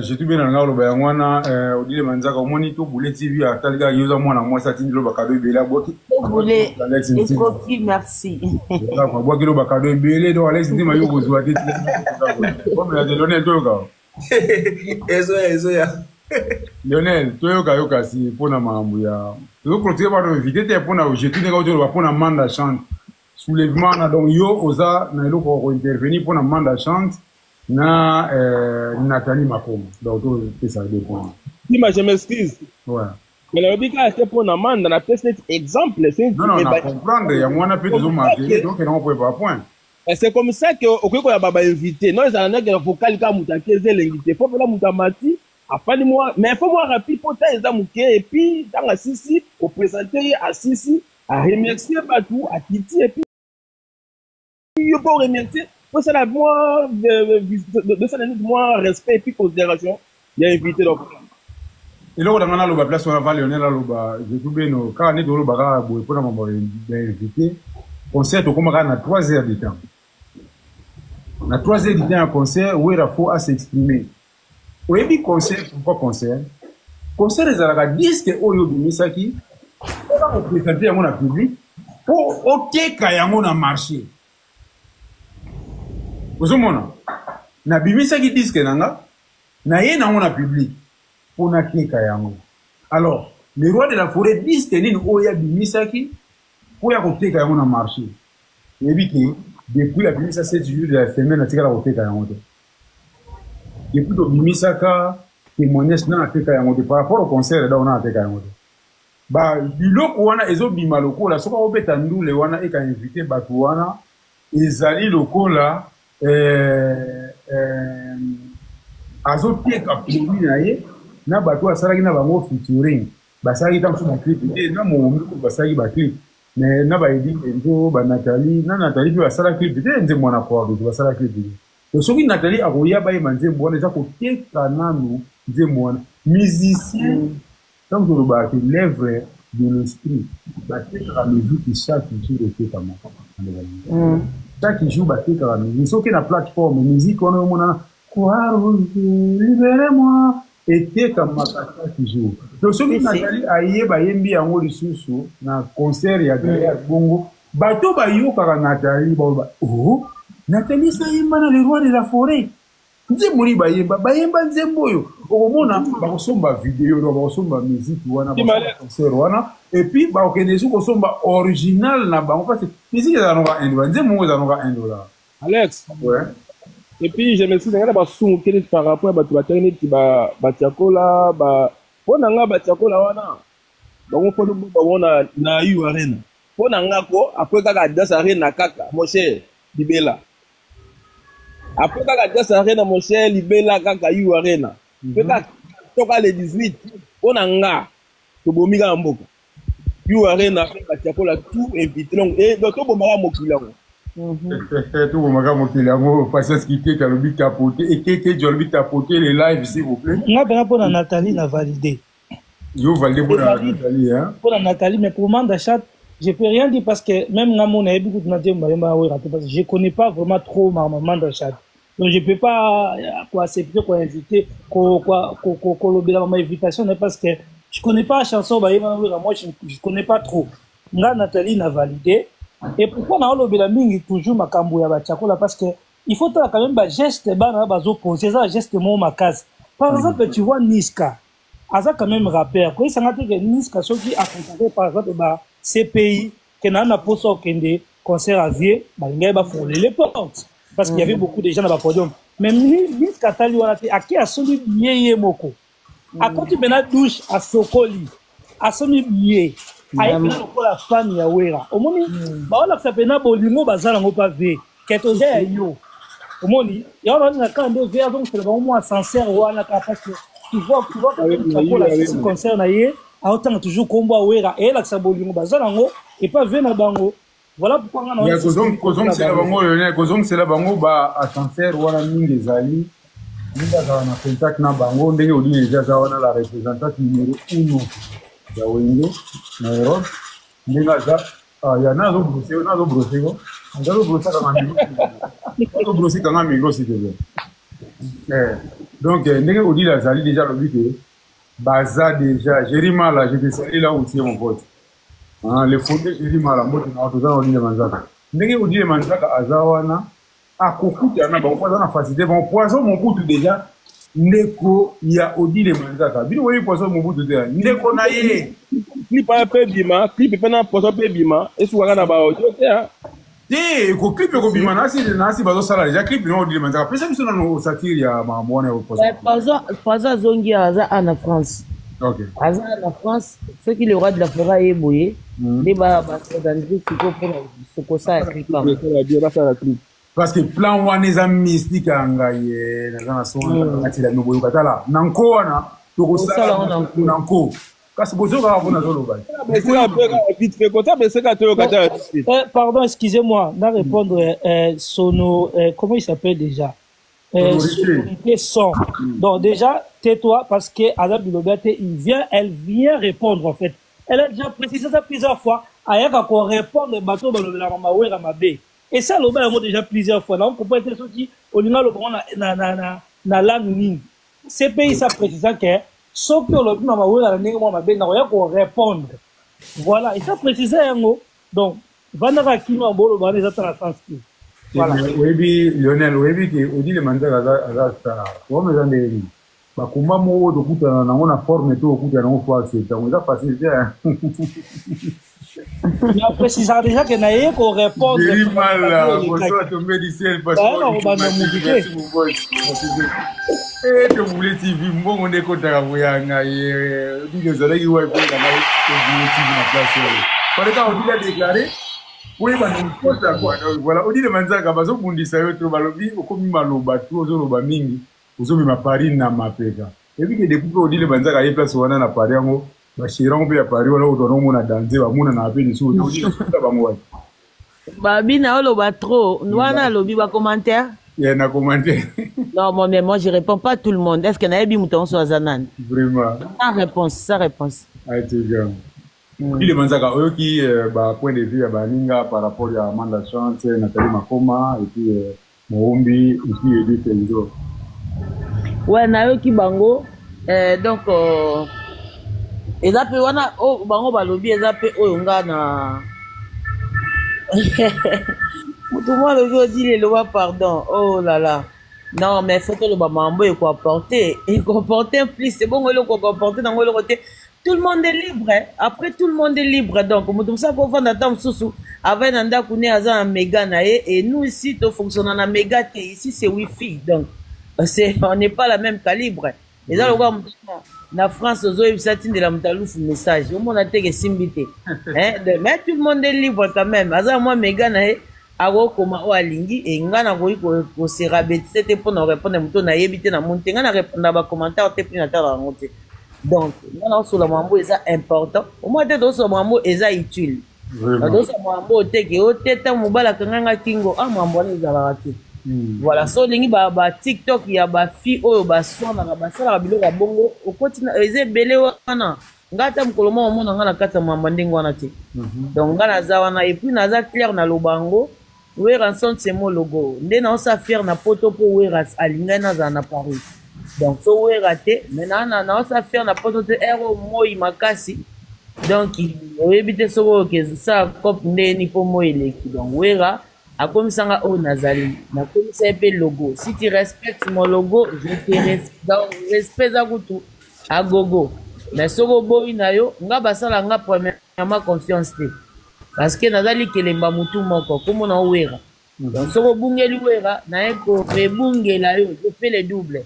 Speaker 1: j'ai tout bien dans le bayangwana odile manzaka omoni to bule TV atalika yoza mwana mwasa tindilo bakado ebela boki
Speaker 2: bule escroquerie merci
Speaker 1: voilà kwa boki lo bakado ebele do Alex ndima yo kozwa te comme la de Lionel toyoka
Speaker 4: ezo ya
Speaker 1: Lionel toyoka kasi pona mambo ya to continuer par inviter te pona j'ai tout neka to pona manda chante soulèvement na donc yo oza na eloko ko intervenir pona manda chante na Nathalie Makomo donc tout ça dépend.
Speaker 7: Dis-moi je m'excuse.
Speaker 1: Ouais.
Speaker 7: Mais la bika c'est pour Namanda na peut-être exemple c'est
Speaker 1: non comprendre il y a moins peu de marqué donc on peut pas point.
Speaker 7: C'est comme ça que okoko ya baba invité non ça n'a que vocal ka mutakeze l'invité faut la mutamati afani moi mais faut moi rapide pour ta eza muke et puis dans la sisi au présenter à sisi à remercier Batou à Kiti et puis il faut remercier pour ça, moi, de ça, moi, respect et puis considération, il y a invité donc.
Speaker 1: Et là, on a la place où on va Lionel je trouve nos quand on est dans le bar pour invité, concert au comment on a 3 heures de temps. On a 3 heures de temps à concert où il faut à s'exprimer. Oui, puis concert, pourquoi concert? Concert, ils ont 10 que Oyo Bimisaki. oza kopresente yango na public mpo oteka yango na marché ozomona nabimisaki diske na nga naye nango na public mpo nateka yango alors le roi de la forêt diske nini oyo abimisaki mpo ya koteka yango na marché yebi ke depuis abimisa 7 jours de la semaine atikala koteka yango te depuis tobimisaka témoignage na nateka yango te par rapport au concert da ona nateka yango te ba biloko wana ezobima lokola soka obeta ndule wana eka invité bato wana ezali lokola azoteka produit na ye na bato asalaki na bango featuring basalaki ta mosusu baclip te na momiko basalaki baclip mais na baedi enzo banathalie na nathalie mpe basala clip te nzembo wana koabeto basala clip te to soki nathalie akoya bayeba nzembo wana eza koteka nanu nzembo wana musicien tant tolobaka ke l'œuvre de l'esprit batekaka musique chaque jour etekama chaque jour batekaka musique soki na plateforme musique wana omonana Croix-Rouge, libérez-moi etekamaka chaque jour donc soki nathalie ayeba yembi yango lisusu na concert ya bongo bato bayokaka nathalie baloba oh nathalie sayemba na le roi de la forêt nzembo ni bayemba nzembo oyo okomona bakosomba video bakosomba musique wana concert wana et puis bakokende su kosomba original na bango parce que musique ezanoka $1 nzembo ngo ezanoka $1
Speaker 7: Alex
Speaker 1: ouais.
Speaker 7: Et puis je me suis dit que par rapport à battu qui batiakola pona nga batiakola wana bango foto bona na yu arena pona nga ko après kaka das arena kaka mon cher libela après kaka das arena mon cher libela kaka yu arena peka toka le 18 pona nga to bomika mboka yu arena batiakola tout invité long et donc to bomaka mokila
Speaker 1: tout le monde qui l'a patience qui était dans le but tapoter et qui est dans le but tapoter les lives s'il vous plaît.
Speaker 5: Moi ben pour Nathalie n'a validé.
Speaker 1: Yo validé pour Nathalie hein.
Speaker 5: Pour Nathalie mais pour moi d'achat je peux rien dire parce que même na mon a beaucoup de Nathalie parce que je connais pas vraiment trop ma maman d'achat. Donc je peux pas quoi accepter quoi inviter quoi lobela ma invitation parce que je connais pas la chanson moi je connais pas trop. Nga Nathalie n'a validé. Et pourquoi on a le mingi toujours makambo ya batiakola parce que il faut quand même ba geste bana bazo poser ça geste mo makaz. Par exemple tu vois Niska aza quand même rappeur ko isanga te que Niska soki accompagné par exemple ba CPI que na poso kende concert à vie ba ngai ba fonder les portes parce qu'il y avait beaucoup de gens dans le podium mais Niska tali wana te aki asoli yeye moko akoti bena douche a sokoli asoli yeye aïe pour la femme ya wera omoni ba wala fapena bolingo bazala ngo pa ve keto ya yo omoni ya wana na quand de ver donc c'est vraiment moi sincère wana parce que tu vois pour la concert na ye a autant toujours combo wera et la sa bolingo bazala ngo et pas ve na bango voilà pourquoi on a
Speaker 1: kozong c'est la bango yone kozong c'est la bango ba sincère wana mingi zali minga za na contact na bango ndenge odi déjà za wana la représentante numéro 1 ya wenge na Europe ndinga za ya nazo brosego ndalo brosa kama micro si tu donc ndenge odi la zali déjà le but baza déjà Jerima là je te salue là où tu es mon pote le fondé Jerima là mbote na watu zao ndinga manzaka ndenge odi manzaka azawana akokuta na bango na facilité bon poison mon bout déjà ndeko ya odile manzaka bino woyi poso mobutu te ndeko na ye
Speaker 7: clip pe bima clip pe na poso pe bima esuka na ba audio te
Speaker 1: te ko clip ko bima nasi bazo sala déjà clip no odile manzaka pesa biso na no satire ya mamone au poso
Speaker 2: poso zongi aza en France.
Speaker 1: OK
Speaker 2: Aza en France ce qui le roi de la forêt est boyé les ba d'André Fico pour ce que ça clip
Speaker 1: parce que plan wana eza mystique ngai na zana sona atila no boyo katala nanko wana to ko sala nanko kasi bozo ka bona zolo ba
Speaker 5: pardon excusez-moi na répondre sono comment il s'appelle déjà son donc déjà tais-toi parce que Azab Bilobate elle vient répondre en fait elle a déjà précisé ça plusieurs fois ayaka ko répondre bateau dans le mawera mabe. Et ça, l'on a déjà plusieurs fois. Là, on comprend que ceux on a le grand na langue. Ces pays, ça précise que, sauf que l'on a ma langue, on a bien répondre. Voilà, et ça précise yango. Donc, Vandaka Kino Bolo Bane Zatara Sanski. Voilà.
Speaker 1: Webi, Lionel, Webi, qui dit le mandat à ça. Comme les années. Bakuma mo do kuta na ngona forme to kuta na ngofo accepta. On a facilité.
Speaker 5: Il a précisé déjà que naie ko répondre.
Speaker 1: Il mal là, pour ça tomber du ciel parce que eh to voulez TV mo on est content à voir nga dit que ça là qui va pour na TV na place. Par exemple, on a déclaré oui ba nous porte quoi. Voilà, on dit le manzaka bazo bundisa yo to balobi okomi maloba to zo loba mingi. Uzomi mapari na mapeka. Et puis que depuis qu'on dit le banzaka y place wana na pari yango, ba chirango pe ya pari wana otono mona danser ba mona na apeli sou. On dit que ba moi.
Speaker 2: Ba bina olo ba trop, wana lobi ba commentaire.
Speaker 1: Il y a un commentaire.
Speaker 2: Non, mais moi je réponds pas à tout le monde. Est-ce que na yebi mouton so azanan?
Speaker 1: Vraiment.
Speaker 2: Sa réponse.
Speaker 1: Ah tu bien. Il le banzaka eux qui ba point de vue ya baninga par rapport à Amanda Chance, Nathalie Makoma et puis Moombi et puis Edith Elzo.
Speaker 2: Ouais, nayoki bango donc eza pe wana o bango balobi eza pe oyo nga na mutu mwa lobi odi lelo ba pardon, oh là là, non mais faut que le mambo e comporter plus c'est bon le comporter dans le côté tout le monde est libre hein? Après tout le monde est libre donc mutu ça ko vanda tam susu avec nanda kune aza méga na et nous ici to fonctionne na méga te ici c'est wifi donc on n'est pas la même calibre. Et là, la France, aux autres, ça tient de la mutalouf message. Au monde a été que simbité. Mais tout le monde est libre quand même. Aza moi, Megan, ago koma o alingi et ngana ko se rabeti. C'était pour nous répondre à mouton na yebité na monte. Ngana répondre à commentaire, t'es plus na ta monter. Donc, ngana sur le mambo est important. Au moins, t'es dans ce mambo est utile. Dans ce mambo, t'es que au tête mobala kanga kingo. Ah, mambo n'est pas la voilà, so lingi ba TikTok ya ba fi oyo ba sona ba sala biloko ya bongo o continue eze belé wana ngata mkoloma omona ngana kata mamba ndingo wana te donc ngana za wana et puis naza clair na lobango wera son mo logo nde na osa faire na poto po wera alinga na za na Paris donc so wera te maintenant na osa faire na poto te ero moi makasi donc oyebite soko ke ça cop nde ni po moi eleki donc wera akomisanga o nazali nakomisa pe logo si tu respectes mon logo je te respecte donc respect za kutu agogo mais soko boyi na yo nga basala nga premièrement confiance te parce que nazali kelemba mutu moko komo na wera donc soko bungeli wera na eko rebungela yo je fais le double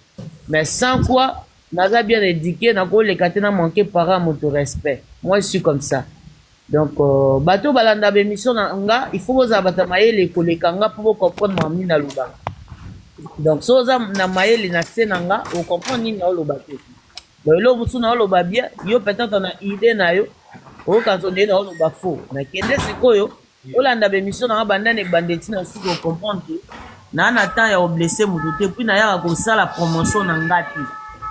Speaker 2: mais sans quoi naza bien éduqué na ko le katena manquer par moto respect moi je suis comme ça. Donc, bateau balanda bémission nga, il faut que bata mayele koleka nga pour comprendre mamni na luba. Donc, so za na mayele na senanga, on comprend ni na loba te. Donc, lo musu na loba bien, yo peut-être na idée na yo, o quand on est na loba faux. Na kende sikoyo, olanda bémission na banda ne bandeti na si ko comprendre que na na temps ya blessé mutu te puis na ya ko sala promotion na ngati.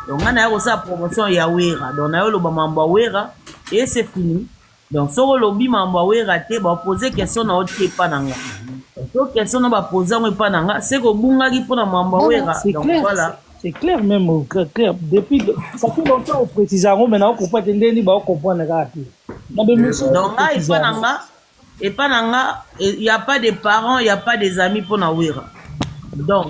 Speaker 2: Donc, na ya ko sala promotion ya wera. Donc, na yo loba mambo wera et c'est fini. Donc, si on lobby mamba we raté, bah poser question na autre pas nanga. Donc, question na ba poser on pas nanga, c'est que bunga qui pour na mamba we raté. Donc voilà.
Speaker 5: C'est clair même, clair. Depuis ça fait longtemps on précise maintenant on comprend que ndeni ba comprendre raté. Donc
Speaker 2: là il pas nanga et pas nanga, il y a pas de parents, il y a pas des amis pour na wera. Donc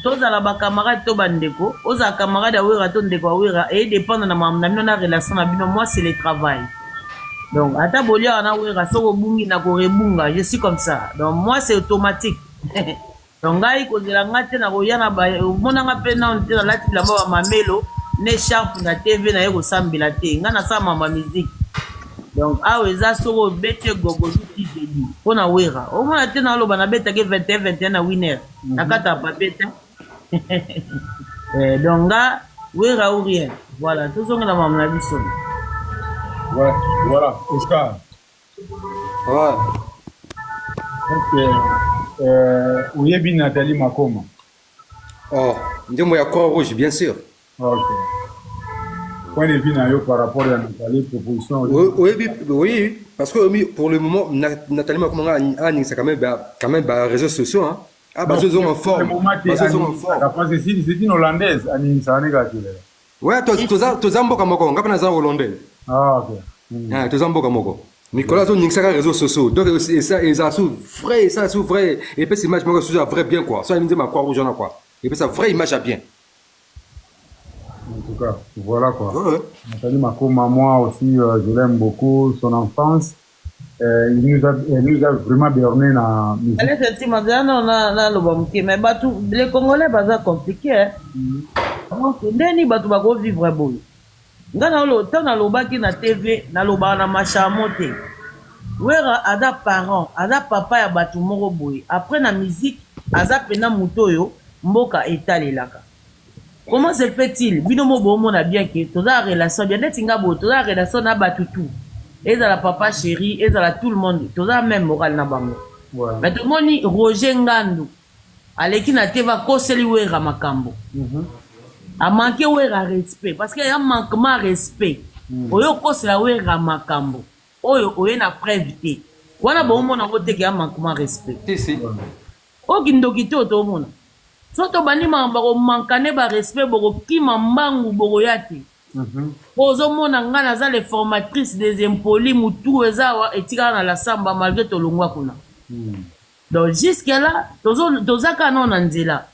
Speaker 2: tous à la ba camarade to bandeko, aux a camarade à wera to ndeko wera et dépend na mamna na relation na bino moi c'est le travail. Donc, à ta bolia, on a ouvert à Soro Bungi, na Korebunga, je suis comme ça. Donc, moi, c'est automatique. Donc, gars, il cause la ngate, na Royana, mon appel, on était dans la tête, là-bas, ma mélo, ne sharp, na TV, na yego sambi la té, ngana sa ma musique. Donc, ah, ouais, ça, Soro, bête, gogo, tout dit. On a ouvert. Au moins, la na l'eau, na bête, 21 na winner. Na kata papette. Donc, gars, ouvert ou rien. Voilà, tout ça, on a ma mission.
Speaker 1: Ouais, voilà, Oscar.
Speaker 3: Ouais.
Speaker 1: Donc, Ouyebi Nathalie Makoma.
Speaker 3: Oh, dis-moi, il y a Croix-Rouge, bien sûr.
Speaker 1: Ok. Point de vue par rapport à Nathalie, proposition.
Speaker 3: Oui, parce que pour le moment, Nathalie Makoma c'est quand même réseaux sociaux. Hein. Ah, bah, ils sont en forme.
Speaker 1: C'est une Hollandaise, Anine Sanéga.
Speaker 3: Ouais, tu as un peu comme hollandais.
Speaker 1: Ah, ok.
Speaker 3: Tous en mboka moko. Nicolas on n'installe réseaux sociaux. Donc ça sous vrai, ça sous vrai. Et puis ces images moi sous vrai bien quoi. Ça il me dit ma croix rouge quoi. Et puis ça vraie image à bien.
Speaker 1: En tout cas, voilà quoi. Nathalie Makoma, moi aussi, je l'aime beaucoup, son enfance. Elle nous a vraiment berné dans musique.
Speaker 2: Allez, effectivement, mais les Congolais, c'est compliqué. Donc, les Batou va vivre beau. Dans le temps, dans le na TV, dans le bar, na machamote. Wera, ada parents, ada papa ya Batou moro boy. Après la musique, ada pena mutoyo, mboka etalelaka. Comment se fait-il? Binomo bomo na bien que toute la relation bien d'être ingabo, toute la relation na batutu. Et dans la papa chéri, et dans la tout le monde, toute la même morale na bango. Mais tout le monde ni Roger Ngandu. Aleki na teva koseli wera makambo. A manqué wera respect parce qu'il y a un manquement respect. Oyo kosela wera makambo. Oyo na prévité. Wana bomo na vote ki a manquement respect.
Speaker 3: Si.
Speaker 2: O kindokito to mona. Soto bani mambako mankane ba respect boko kima mbangu boko yati. Ozo mona ngana za les formatrices des impolis mutu ezawa etika na la samba malgré to longwa kuna. Donc jusque là tozaka non nzela.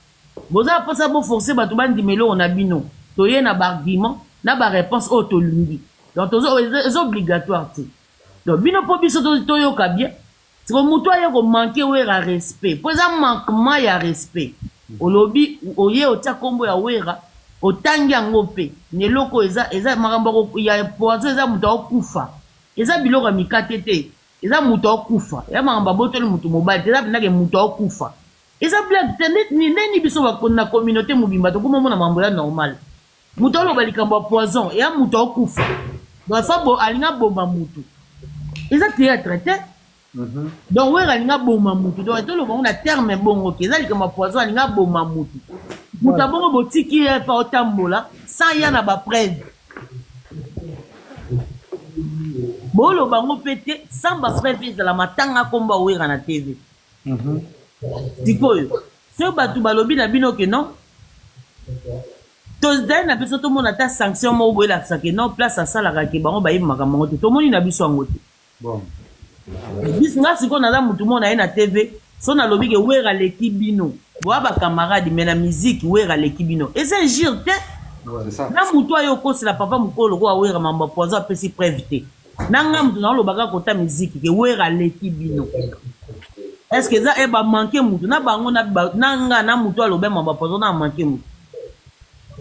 Speaker 2: Boza posa bo forcer batu bandi melo on abino. Toye na argument na ba réponse o to lungi. Donc tozo est obligatoire ti. Donc bino po biso toyo ka bien. C'est comme mutu ayo ko manquer wera respect. Poza manquement ya respect. Olobi oye otia kombo ya wera otangi yango pe neloko eza makambo ya poazo eza mutu okufa eza biloko mikate te eza mutu okufa ya makambo botoli mutu mobali eza binake mutu okufa eza blague te nini biso na communauté mobimba to kuma mona mambo ya normal mutu oloba likambo ya poison ya mutu okufa donc fa bo alinga bomba mutu eza théâtre te. Donc, ouais, il y a un bon mamoutou. Donc, tout le monde a terme bon, ok. Ça, il y a un poison, il y a un bon mamoutou. Vous avez un boutique qui est pas au tambola, sans y en a pas preuve. Bon, le bango pété, sans pas preuve, c'est la matanga combat oué à la TV. C'est quoi? Ce batou balobi na bino que non. Tous d'un, na biso tout le monde a ta sanction, moi, oué la saké, non, place à ça, la rake, bango, baïm, makamangote. Tout le monde, il a biso en gote.
Speaker 1: Bon.
Speaker 2: Bis nga siko na mutu mona ye na TV so na lobi ke wera leki bino boa ba camarade mais na musique wera leki bino et c'est injure te na mutu ayo kosi la papa mukolo ko wera mamba poza pesi prévité na nga mutu na lobaka kota musique ke wera leki bino est-ce que ça e ba manquer mutu na bango na nga na mutu alobe mamba poza na manquer mutu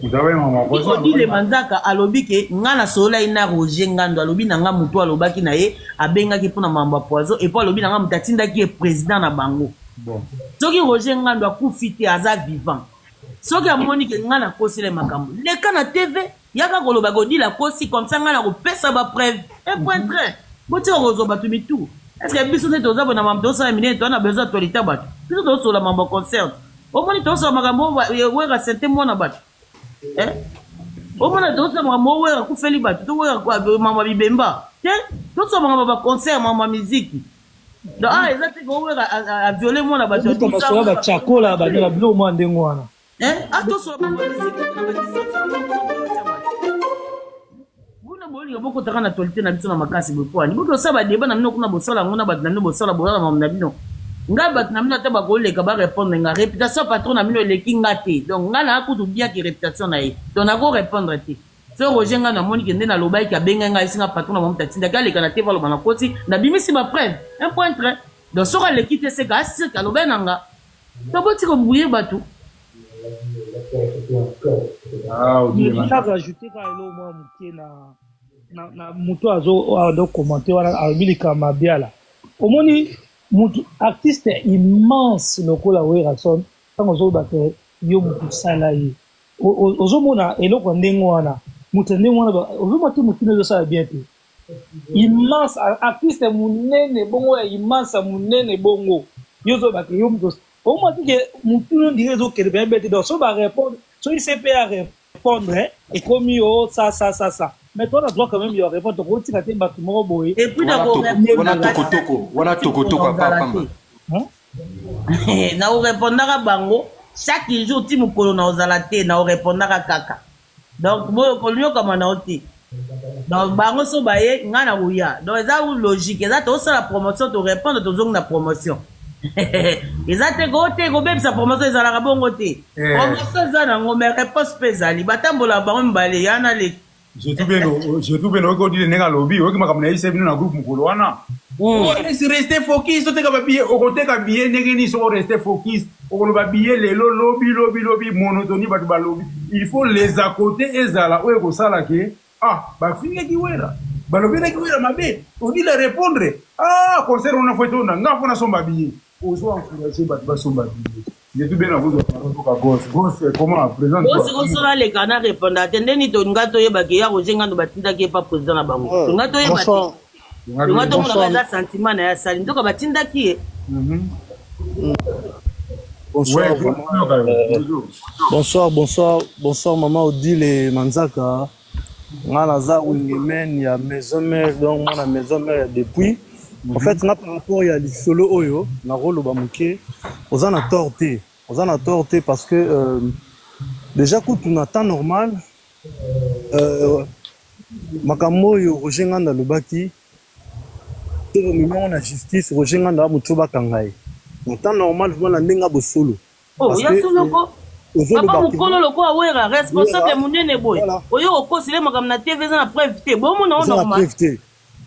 Speaker 2: Iko le manzaka alobi ke ngana sola ina Roger Ngandu alobi na nga mutu alobaki na ye abenga ki pona mamba poison et puis alobi na nga mutatinda ki président na bango. Bon. Soki Roger Ngandu akufite aza vivant. Soki amoni ke ngana kosi le makambo. Le kana TV yaka koloba ko di la kosi comme ça ngana ko pesa ba preuve. Et point très. Boti rozo batu mitu. Est-ce que biso ne toza bona mamba ça minute on a besoin de tolita batu. Biso to sola mamba concert. Au moins to sola makambo wera sente mona batu. Au moins, tous les moments où on fait les bateaux, tout le monde maman bibemba. Tiens, tout ce moment va concert, maman musique. Donc ah, exactement, on a violé mon abattu.
Speaker 5: Tout ça, on va tchako là, bah la bleu au moins des mois là.
Speaker 2: Ah, tout ce moment musique. Vous ne voulez beaucoup de temps à tolter na biso na makasi beaucoup. Ni beaucoup ça va débat na mino kuna bosala ngona bat na mino bosala bola na mama bino. Nga bat na mino ta ba ko le ka ba répondre nga réputation patron na mino le kingate. Donc nga na akutu bien ki réputation na ye. Donc na go répondre te. So Roger nga na moni kende na lobai ka benga nga isinga patron na mama tatinda ka le kana te va lo bana koti na bimisi ba preuve. Un point très. Donc so ka le kite se ka asir ka lobai nanga. To boti ko bouyer batou.
Speaker 5: Ah, ok. Il a rajouté quand il au moins muté na mutu azo commenter wana abilika mabia là. Omoni mutu artiste immense lokola Werason tango zo battre yo mutu sala yi. Ozomona eloko ndengo wana mutu ndengo wana ozomati mutu nezo sala bien te. Immense artiste munene bongo ya immense munene bongo. Yo zo battre yo mutu. Au moins que mutu no dire zo kele bien bête donc so ba répondre so il sait pas répondre et comme yo ça. Mais toi, on a droit quand même de répondre.
Speaker 2: Et puis d'abord,
Speaker 3: on a toko papa.
Speaker 2: Na répondra bango chaque jour ti mukolo na ozalate na répondra kaka. Donc moi kolio comme na oti. Donc bango so baye ngana uya. Donc eza logique, eza to la promotion to répondre to zong na promotion. Eza te go beb sa promotion eza la bongo te. Promotion eza na ngome réponse pezali batambola bango mbale yana le.
Speaker 1: Je trouve bien que tu n'as lobby, que ma caméra est venue dans groupe Mukoloana. On est resté focus, on est bien, on est bien, n'est sont restés focus. On va bien les lobby, monotonie, bah lobby. Il faut les accoter et zala, ouais, comme ça là que bah finir qui ouais là, bah lobby qui ouais là, ma bé, on dit de répondre. Concert on a fait on a, on a son babillé. Aux gens influencés, bah son babillé. Je suis bien à vous de parler comment présente.
Speaker 2: Gos sera les canards répondent. Attendez, ni ton gâteau est bagué, ou j'ai un batinda qui est pas président à Bango. Ton gâteau est bagué. Ton gâteau est un sentiment à saline. Donc, batinda qui est.
Speaker 8: Bonsoir, maman Odile et Manzaka. Nganaza Wingemen, il y a maison mère, donc moi la maison mère depuis. En fait, par rapport à l'isolo oyo, na rolo bamuke, on a torté parce que déjà quand on a temps normal, makamo yo Roger Nganda lobaki, tout le moment on a justice Roger Nganda mutuba kangai. En temps normal, on a ndenga bosolo.
Speaker 2: Oh, il y a solo ko. Papa mukolo loko awera responsable munene boy. Oyo okosile makam na TV za na preuve te. Bon mon normal.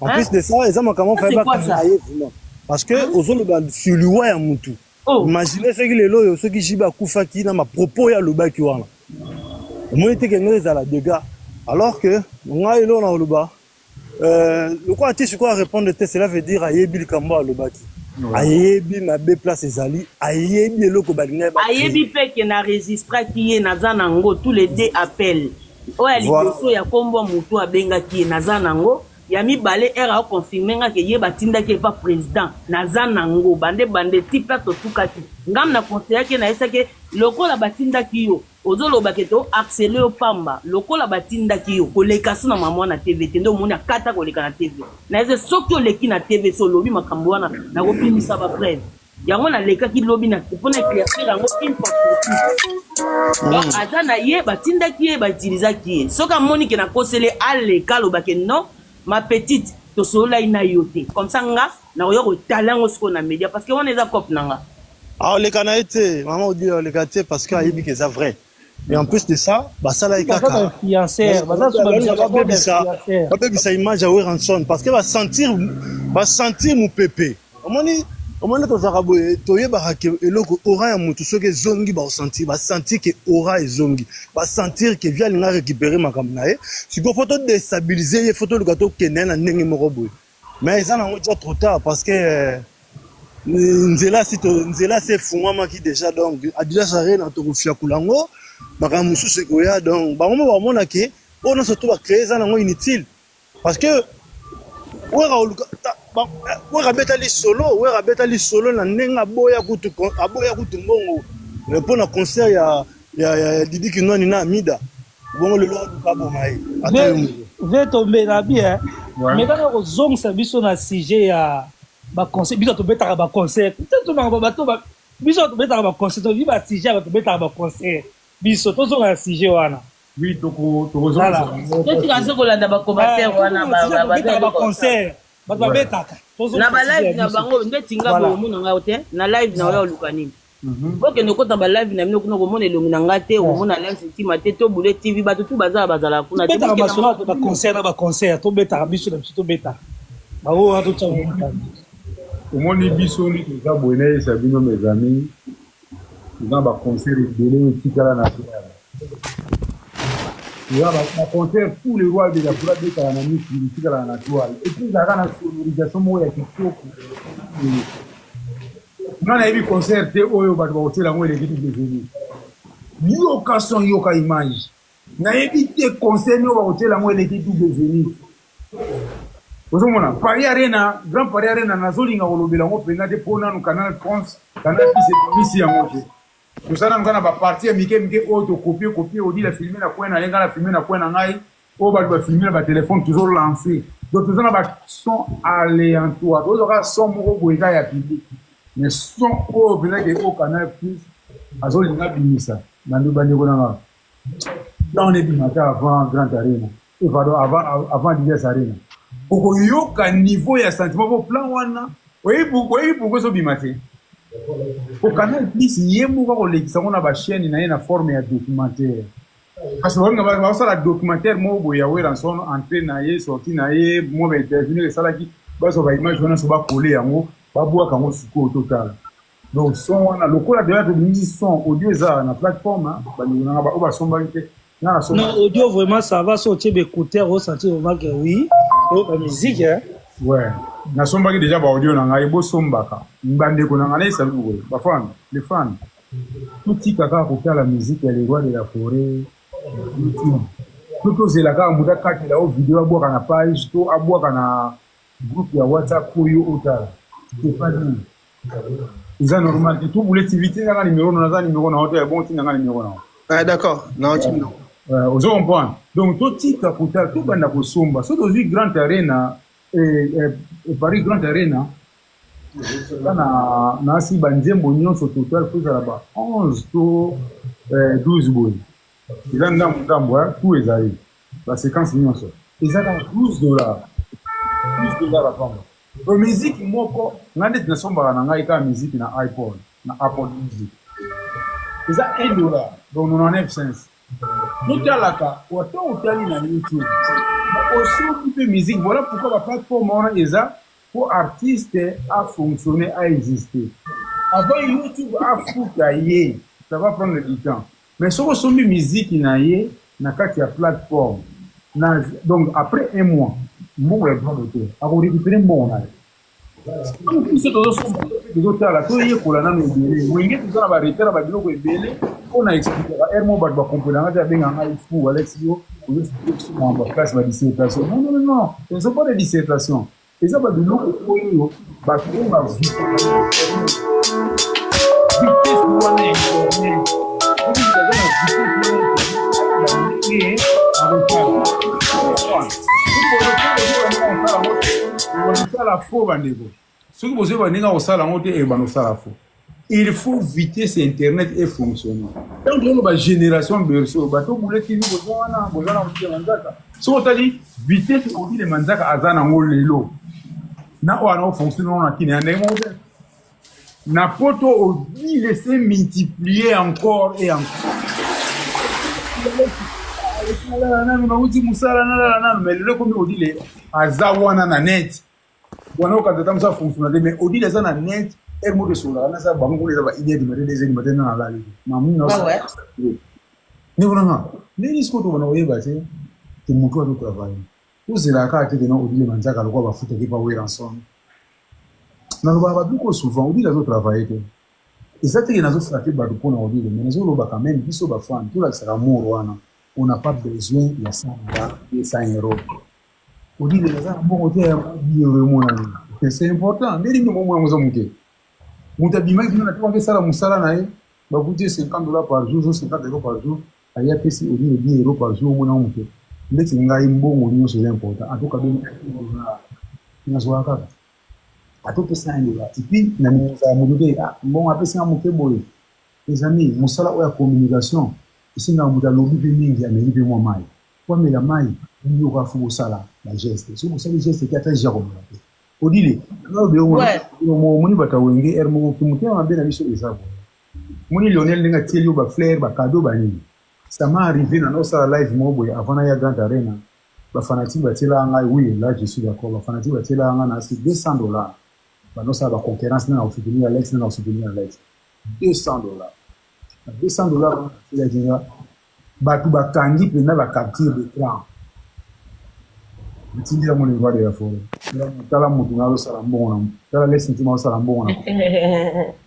Speaker 8: En plus de ça, ils ont comment faire parce que aux autres sur le roi Moutou. Imaginez ce qu'il est là, ceux qui jiba kufa qui n'a ma propos ya le bas qui wana. Moi était que nous à la dégâts. Alors que on a eu là le bas. Le quoi tu quoi répondre cela veut dire ayebi le kamba le bas qui. Ayebi na be place ezali, ayebi le ko balinga.
Speaker 2: Ayebi pe que na registre qui est na zanango tous les deux appels. Oya liboso ya kombo Moutou abenga qui est na zanango. Yami balé era confirmé que ye batinda qui est pas président naza nango bande type to sukati ngam na conseiller que na esa que lokola batinda kiyo ozolo baketo accélé au pamba lokola batinda kiyo koleka suna mama na TV tendo mona kata koleka na TV na ese sokyo leki na TV so lobi makambo wana na kopimisa ba preuve yango na leka ki lobi na pona éclaircir yango une fois pour donc azana ye batinda kiye batiliza kiye soka moni ke na kosele aleka lobake non. Ma petite, to sola ina yote. Comme ça, na yo talent au ce na média parce que on est à cop nanga.
Speaker 8: Ah les canadiens, maman dit les canadiens parce que ayebi que c'est vrai. Et en plus de ça, bah ça là ikaka.
Speaker 5: Influenceur, bah ça
Speaker 8: ça image à Ranson parce que va sentir mon pépé. Comment est-ce que tu as dit que l'eau aura un moutou ce que zongi va sentir que aura et zongi va sentir que vient l'ina récupérer ma caméra. Si vous photo déstabiliser les photos le gâteau qui n'est pas n'engue morobo. Mais ça n'a déjà trop tard parce que nzela c'est fou moi qui déjà donc a déjà saré dans ton fia kulango makamusu se koya donc ba mo ba mona ke on a surtout créer ça nango inutile parce que ouais rabetali solo na nenga boya kutu mbongo pour na concert ya Didi Kinoni na Amida bongo le loi du Cabo Mai
Speaker 5: ve tomber na bien mais quand on zong sa biso na sujet ya ba concert biso to betaka ba concert tout na ba to ba biso to betaka ba concert to vi ba sujet ba to betaka ba concert biso to zo na sujet wana.
Speaker 1: Oui, toko voilà.
Speaker 2: Tu as ce qu'on a d'abord commentaire wana
Speaker 5: ba concert. Ba betaka.
Speaker 2: Na ba live na bango ndetinga bo mu nga ote na live na yo lukani. Boke ndokota ba live na mino kuno ko mona elongi na ngate o mona live sentima te to bule TV ba tout bazala bazala kuna
Speaker 5: te ba sona to ba concert to betaka biso na biso to betaka. Ba o to tsa
Speaker 1: au moni biso ni to za boene sa bino mes amis. Dans ba concert de tikala na il y a un concert tous les rois de la Fura de Kalanami qui est la nature. Et puis, il y a une sonorisation qui est tout. On a vu concert de Oyo Badwaote, la moelle de l'église. Yoka son yoka image. On a évité concert de Oyo la moelle de l'église. Vous savez, Paris Arena, Grand Paris Arena, Nazolinga Olobela, on peut aller pour nous Canal France, Canal qui s'est mis à manger. Tout ça, nous avons parti à Mickey, copier, on dit la filmer, la filmer, on va filmer, le téléphone toujours lancé. Donc, nous avons son aléatoire. Nous avons son mot pour les public. Mais son au Canal Plus, à Zola, Bimisa, dans le Bandegonanga. Dans les bimata avant Grand Arena. pardon, avant Didier Arena. Pour yoka niveau ya sentiment pour plan wana. Oui, pourquoi ça bimate? Au Canal Plus, yemo va kolekisa on a ba chaîne na na forme ya documentaire. Parce que on va ça la documentaire mo boya we ranson entrée na ye sorti na ye mo ba intervenir ça là qui ba so ba image wana so ba coller yango ba boa kango suko au total. Donc son wana lokola déjà de musique son audio za na plateforme ba ni na ba o ba somba nke.
Speaker 5: Non, audio vraiment ça va sortir écouteur ressentir vraiment que oui, la musique hein.
Speaker 1: Ouais. Na somba ki déjà ba audio na ngai bo somba ka. Mbande ko na ngai ça vous ba fan, les fans. Tout petit kaka ko la musique ya les rois de la forêt. Tout aux élaka muda kati la vidéo aboka na page to aboka na groupe ya WhatsApp ko yo otala. C'est pas bien. C'est normal que tout voulait activité na numéro na hôtel bon ti na numéro na.
Speaker 4: Ah d'accord, non tu non.
Speaker 1: Vous comprenez. Donc tout petit capital tout banda ko somba. So do Grand Arena et Paris Grand Arena. Na si banzembo nyonso total faut là-bas 11 to 12 boy. Ils ont dans tout est allé. La séquence nyonso. Ils ont $12. $12 à prendre. La musique moko ngande na somba na ngai ka musique na iPod, na Apple Music. Ils ont $1. Donc 99 cents. Nous talaka autant utali na YouTube. Aussi toute musique voilà pourquoi la plateforme on est ça pour artistes à fonctionner à exister. Avant YouTube a foutu ça va prendre du temps. Mais si on sommet musique inaye na kati ya plateforme donc après un mois mon est bon d'auteur a récupérer mon na tout ce que sont les auteurs là to yé ko la na mbele wingi tout ça ba retera ba biloko ebele on a expliqué à ermo ba comprendre nga benga ngai fou Alexio on explique sur ma place ba dissertation non ce ne sont pas des dissertations et ça ba biloko ko ba ko ba il faut vite ces internet et fonctionner. Donc la génération berceau bateau boule qui nous besoin manzaka. So on dit vitesse on dit les manzaka azana ngolelo. Na wana fonctionne on a kini ande mo. Na poto on dit laisser multiplier encore et encore. Mais le comme on dit les azawana na net. Wana ukatata msa fonctionner mais on dit les ana net et mo de sola na sa bango les ba idée de mettre des animateurs dans la ligue. Mamu na. Ah ouais. Ni vraiment. Les discours to wana oyeba c'est que mon toi de travail. Tout cela ka te na on dit les manzaka lokwa ba futa ki pa we ransom. Na lo ba beaucoup souvent on dit les autres travailler que et ça te na zo frater ba do pona on dit mais zo lo ba quand même biso ba fan tout la sera mort wana. On n'a pas besoin de 100 €. On dit les gens bon c'est important mais nous moi nous sommes que muta bima qui na tuange sala musala nae ba coûter $50 par jour, $50 par jour aya pesi au lieu de €10 par jour mona muke ndeti ngai mbongo nyo c'est important en tout cas na zoaka a tout pesa ndio et puis na muza muduke bon apesi amuke boy les amis musala o ya communication ici na muta lobby pe mingi amérique moi mai kwa mela mai nyo ka fu musala la geste so musala geste qui attend jaro odile no be mo muni bata wenge ermo ki mutema be na biso ezabo muni Lionel ninga tielio ba fleur ba cadeau ba nini ça m'est arrivé dans notre live mobo avant ya Grand Arena ba fanatique ba tela nga oui là je suis d'accord ba fanatique ba tela nga na c'est $200 ba no ça ba concurrence na soutenir Alex na soutenir Alex $200 $200 c'est déjà ba tu ba kangi pe na ba capture d'écran Tindira mon niveau de la forêt. Tala mutu na sala mbona. Tala les sentiments sala mbona.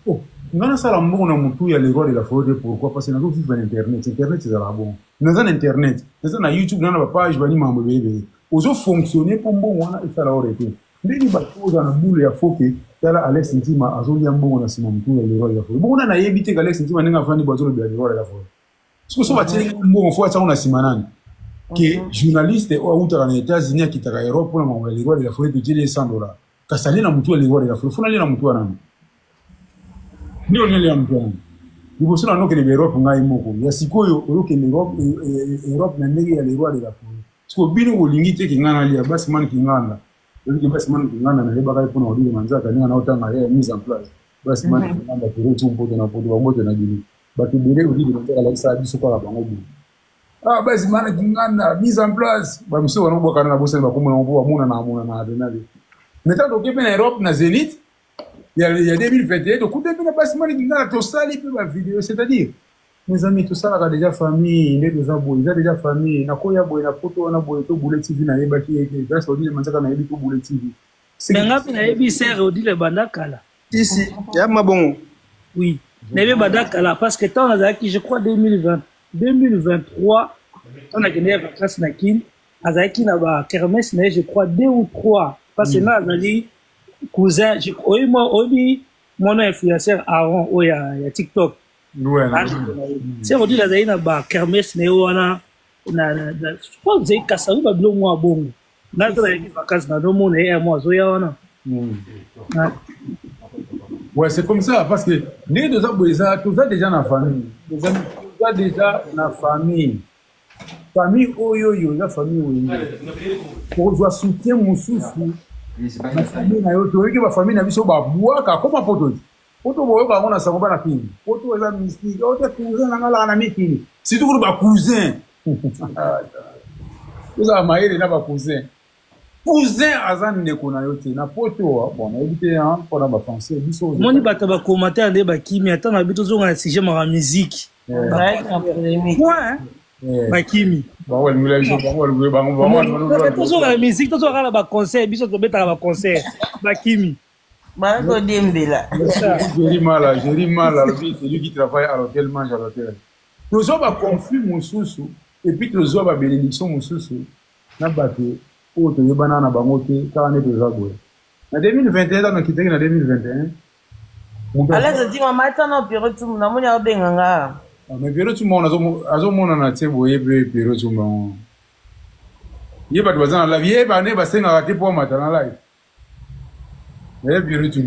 Speaker 1: Oh, ngana sala mbona mutu ya les rois de la forêt pourquoi parce que nous vivons sur internet. Internet c'est là bon. Nous avons internet. Nous avons YouTube, nous avons page bani mambo bébé. Ozo fonctionner pour bon wana ifala orete. Ndeni ba koza na boule ya foke. Tala Alex Ntima azoli mbona sima mutu ya les rois de la forêt. Bona na yebite ka Alex Ntima ninga fani bazolo de les rois de la forêt. Ce que so ba tele mbona fo atsa ona simanani. Que journaliste ou outra na États-Unis qui taka Europe pour na les rois de la forêt de $100 kasali na mutu les rois de la forêt funa na mutu nani ni on le mutu nani ibo sona no que les Europe ngai moko ya sikoyo oroke Europe na ndege ya les rois de la forêt Parce que bino olingi te kingana lia basi man kingana. Donc basi man kingana na leba kai pona odile manzaka ninga na otanga ya mise en place. Basi man kingana pour tout mpo na poto wa moto na dili. Batu bele odile manzaka la sa biso kwa bango bi. Ah basi man kingana mise en place. Ba miso wana boka na bosa ba komona mpo muna na adenali. Maintenant donc bien Europe na Zénith. Il y a 2021 donc tout bien basi man kingana to sali pe ba vidéo, c'est-à-dire mes amis, tout ça, a déjà famille, il a déjà famille, na koya boy na poto na boy to Boulet TV na yeba ki yeke, grâce au dit le manzaka na yebi to Boulet TV.
Speaker 5: Mais ngapi na yebi sert au dit le bandakala.
Speaker 4: Si, ya mabongo.
Speaker 5: Oui, na yebi bandakala parce que tant azaki je crois 2023, on a gagné vacances na kin, azaki na ba kermesse na je crois 2 ou 3 parce que na azali cousin, je crois moi mon influenceur Aaron o ya TikTok. C'est on dit la zaina ba kermesse ne wana na je crois que c'est kasaou ba blo moi bongo na to les vacances na do mon et moi zo ya wana.
Speaker 1: Ouais, c'est comme ça parce que les deux aboisa tout ça déjà na famille. Les amis tout ça déjà na famille. Famille oyo la famille oyo. Pour voir soutien mon souffle. La famille na yo to que ba famille na biso ba boaka comme poto. Poto boyo ba ngona sango ba na kini. Poto eza mystique. Ote cousin na ngala na mikini. Si tout ba cousin. Vous avez maïre na ba cousin. Cousin azan ndeko na yo te na poto bon na éviter hein pour na ba français biso.
Speaker 5: Moni bata ba commentaire nde ba kimi ata na bito zo na sujet ma musique.
Speaker 2: Ouais, en polémique.
Speaker 5: Ouais. Ba kimi.
Speaker 1: Ba wala ngula biso ba wala ngula ba ngoma.
Speaker 5: Toujours la musique, toujours la ba concert, biso to beta ba concert. Ba kimi.
Speaker 2: Marco Dembélé.
Speaker 1: J'ai mal, c'est lui qui travaille à l'hôtel, mange à l'hôtel. Nous avons un conflit, mon sous, et puis nous avons une bénédiction, mon sous. Nous avons un peu de banane, car on est déjà beau. En 2021, on a quitté en 2021.
Speaker 2: Alors, je dis, maman, tu as un pire tout le monde, a bien.
Speaker 1: Mais pire tout le monde, a été beau, pire tout le monde. Il y a pas de besoin, la vieille année, c'est un raté pour matin en live. Mais bien tout.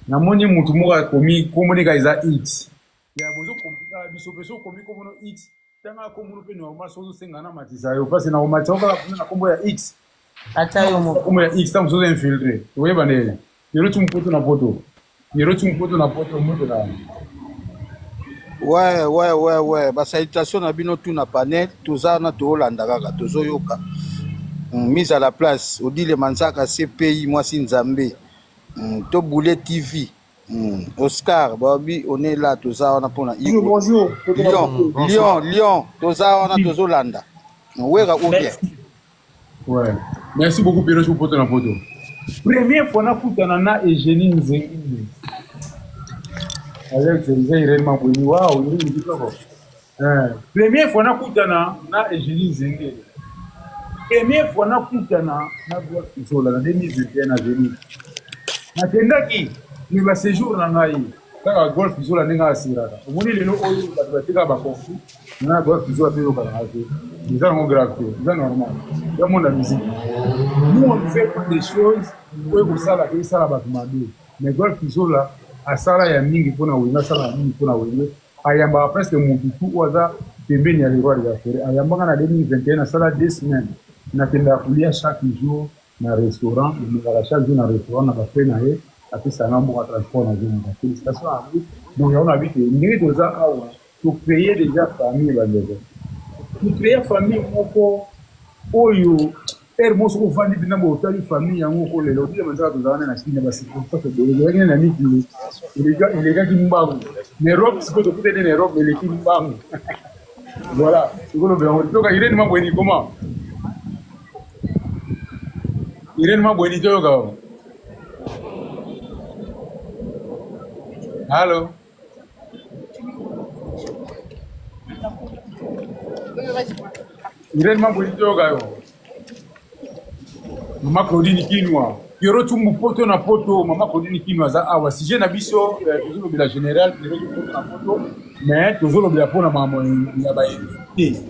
Speaker 1: Na moni mutu moka komi komoni ka iza X. Ya bozo komplika biso peso komi komono X. Tanga komono pe normal sozo senga na matisa yo parce na matisa okala kuna kombo ya X.
Speaker 2: Ata yo mo
Speaker 1: kombo ya X tam sozo infiltré. Oye bane. Yero tu mpoto na poto. Yero tu mpoto na poto moto na.
Speaker 9: Ouais. Ba salutation na bino tout na panel, toza na to Hollanda kaka tozo yoka. Mise à la place, on dit les Manzaka CPI, moi c'est Nzambé, to Boulet TV, Oscar, Bobby, on est là, tout ça, on a pour
Speaker 4: Bonjour.
Speaker 9: Lyon, tout ça, on a tous Hollanda.
Speaker 1: Ouais. Merci beaucoup, Pierre, pour ton photo. Première fois, on a na Eugénie Nzengine. Avec réellement pour nous, waouh, il est première fois, on a na Eugénie Nzengine. Première fois na kutana na Golf Isola na 2021 na Zénith. Na tendaki ni ba séjour na ngai kaka Golf Isola ninga asiraka. Omoni lelo oyo batika ba conflit na Golf Isola pe yoka na ate. Ils ont gravité, c'est normal. Dans mon musique. Nous on fait des choses pour ça la ça la batumade. Mais Golf Isola a sala ya mingi pona wina sala mingi pona wina. Ayamba presque mon tout oza pembeni ya roi de affaires. Ayamba na 2021 na sala 2 semaines. Na tenda kulia chaque jour na restaurant, chaque jour na restaurant na café na ye, après ça na mo transport na jour na félicitations à vous. Donc on habite ni doza awa pour créer déjà famille ba ndeko. Pour créer famille moko oyo ermo so vandi bina mo tali famille yango ko lelo dire manza to zana na chine basi pour ça que de na miki les gars qui mbangu mais rock c'est que to peut des rock mais les qui mbangu. Voilà, c'est quoi le bien. Donc il est ma bonne comment Irene ma bweni joga. Allô. Irene ma bweni joga yo. Mama Claudine Kinwa. Yoro tumbu poto na poto mama Claudine Kinwa za awa si je na biso toujours le général yoro tumbu poto na poto mais toujours le pona mama ya ba invité.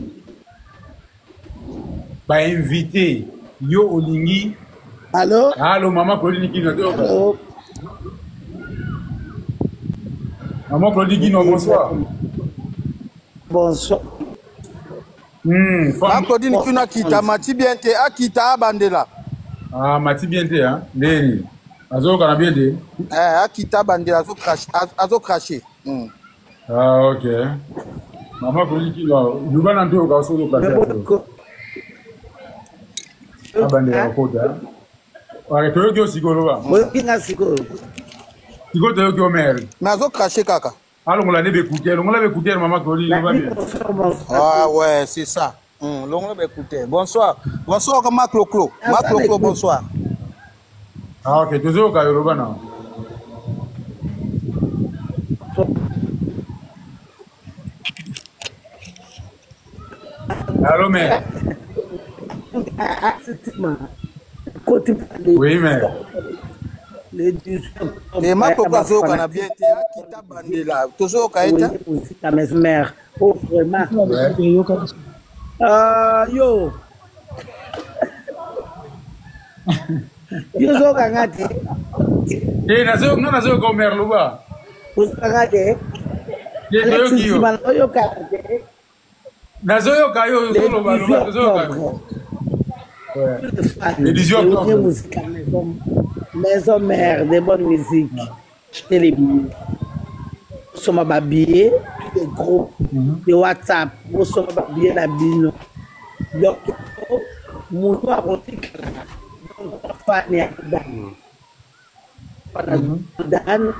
Speaker 1: Ba invité yo olingi. Allô, maman Claudine Kino. Allô. Maman Claudine Kino, bonsoir.
Speaker 10: Bonsoir.
Speaker 9: Claudine Kino akita mati bien te akita abandela.
Speaker 1: Ah, mati bien te hein. Ndeni. Azo kana bien te.
Speaker 9: Akita abandela azo cracher.
Speaker 1: Ah, OK. Maman Claudine Kino, Lubana ndo ka so do cracher. Abandela kota. Wale to yo sikolo ba.
Speaker 10: Mo kinga sikolo.
Speaker 1: Sikolo to yo mer.
Speaker 9: Mais azo cracher kaka.
Speaker 1: Allons la écouter, maman Claudine, va bien.
Speaker 9: Ah ouais, c'est ça. L'on va écouter. Bonsoir. Bonsoir, Marc Loclo. Marc Loclo, bonsoir.
Speaker 1: Ah, ok, toujours au Yoruba, non? Allô, mère. Oui, mère.
Speaker 10: Et
Speaker 9: ma proposition qu'on a bien été qui t'a bandé là. Toujours au Kaïta.
Speaker 10: Ta mère. Oh, vraiment. Yo. Yo zo kangate.
Speaker 1: Nazo ko mère luba.
Speaker 10: Usangate.
Speaker 1: Yo
Speaker 10: yo kangate.
Speaker 1: Nazo yo kayo solo ba luba nazo kayo. Le 18 octobre.
Speaker 10: Maison mère de bonne musique. J'étais les billets. Nous sommes habillés, des groupes, de WhatsApp. Nous sommes habillés la bino. Donc, nous avons raconté que Dan,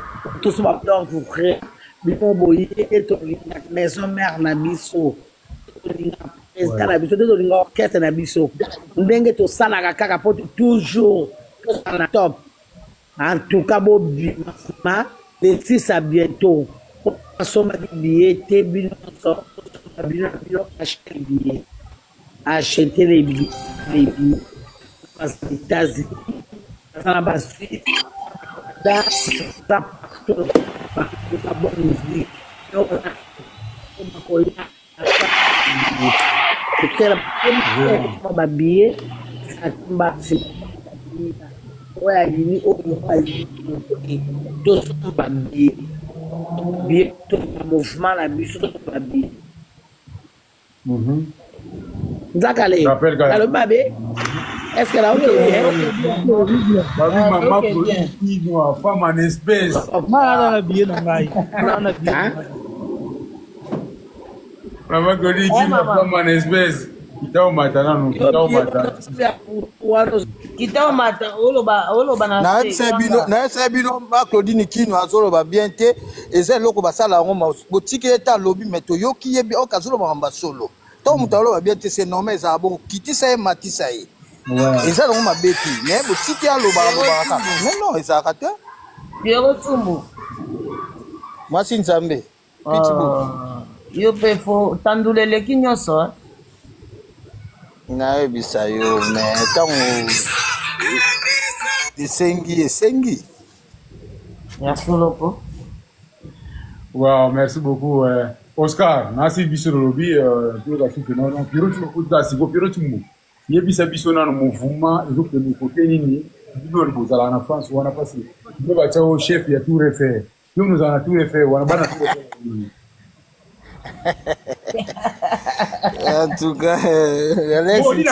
Speaker 10: tout ce monde vous frère, nous boyer et maison mère na biso. Président na biso, de l'orchestre na biso. Ndenge to sala kaka pour toujours à la top. En tout cas, bon, les 6 à bientôt. On somme des billets, tes billets, acheter les billets. Acheter les billets. Les billets. Parce que les États-Unis, dans la base, dans la bonne musique. C'est la première billet, ça tombe. Ouais, il y a deux babés. Bien, tout le mouvement, la musique, tout le babé. D'accord, le babé. Est-ce que là, on est bien?
Speaker 1: Maman, femme en espèce.
Speaker 5: Maman, bien,
Speaker 1: maman, femme en espèce. Kitao matana no kitao matana
Speaker 2: kitao mata oloba
Speaker 9: na sebino ba Claudine Kino azoloba bien te eza loko basala ngoma botiki eta lobi meto yoki yebi okazolo ba solo to mutalo ba bien te c'est normal eza bon kitisa e matisa e eza ngoma beti mais botiki aloba ka non eza kate
Speaker 2: Pierrot Tumbu
Speaker 9: moi si nzambe pitbull
Speaker 2: yo pefo tandulele kinyoso
Speaker 9: nayebisa yo mais ntango esengi
Speaker 2: ya soloko.
Speaker 1: Wow, merci beaucoup Oscar nasi biso lobi toka sufe non Pierrot Tumbu siko Pierrot Tumbu yebisa biso na mouvement ezokende kote nini bino bozala na France wana pasi bo batao chef ya tout refaire yo nous en a tout refaire wana bana tout refaire.
Speaker 9: En tout cas, odi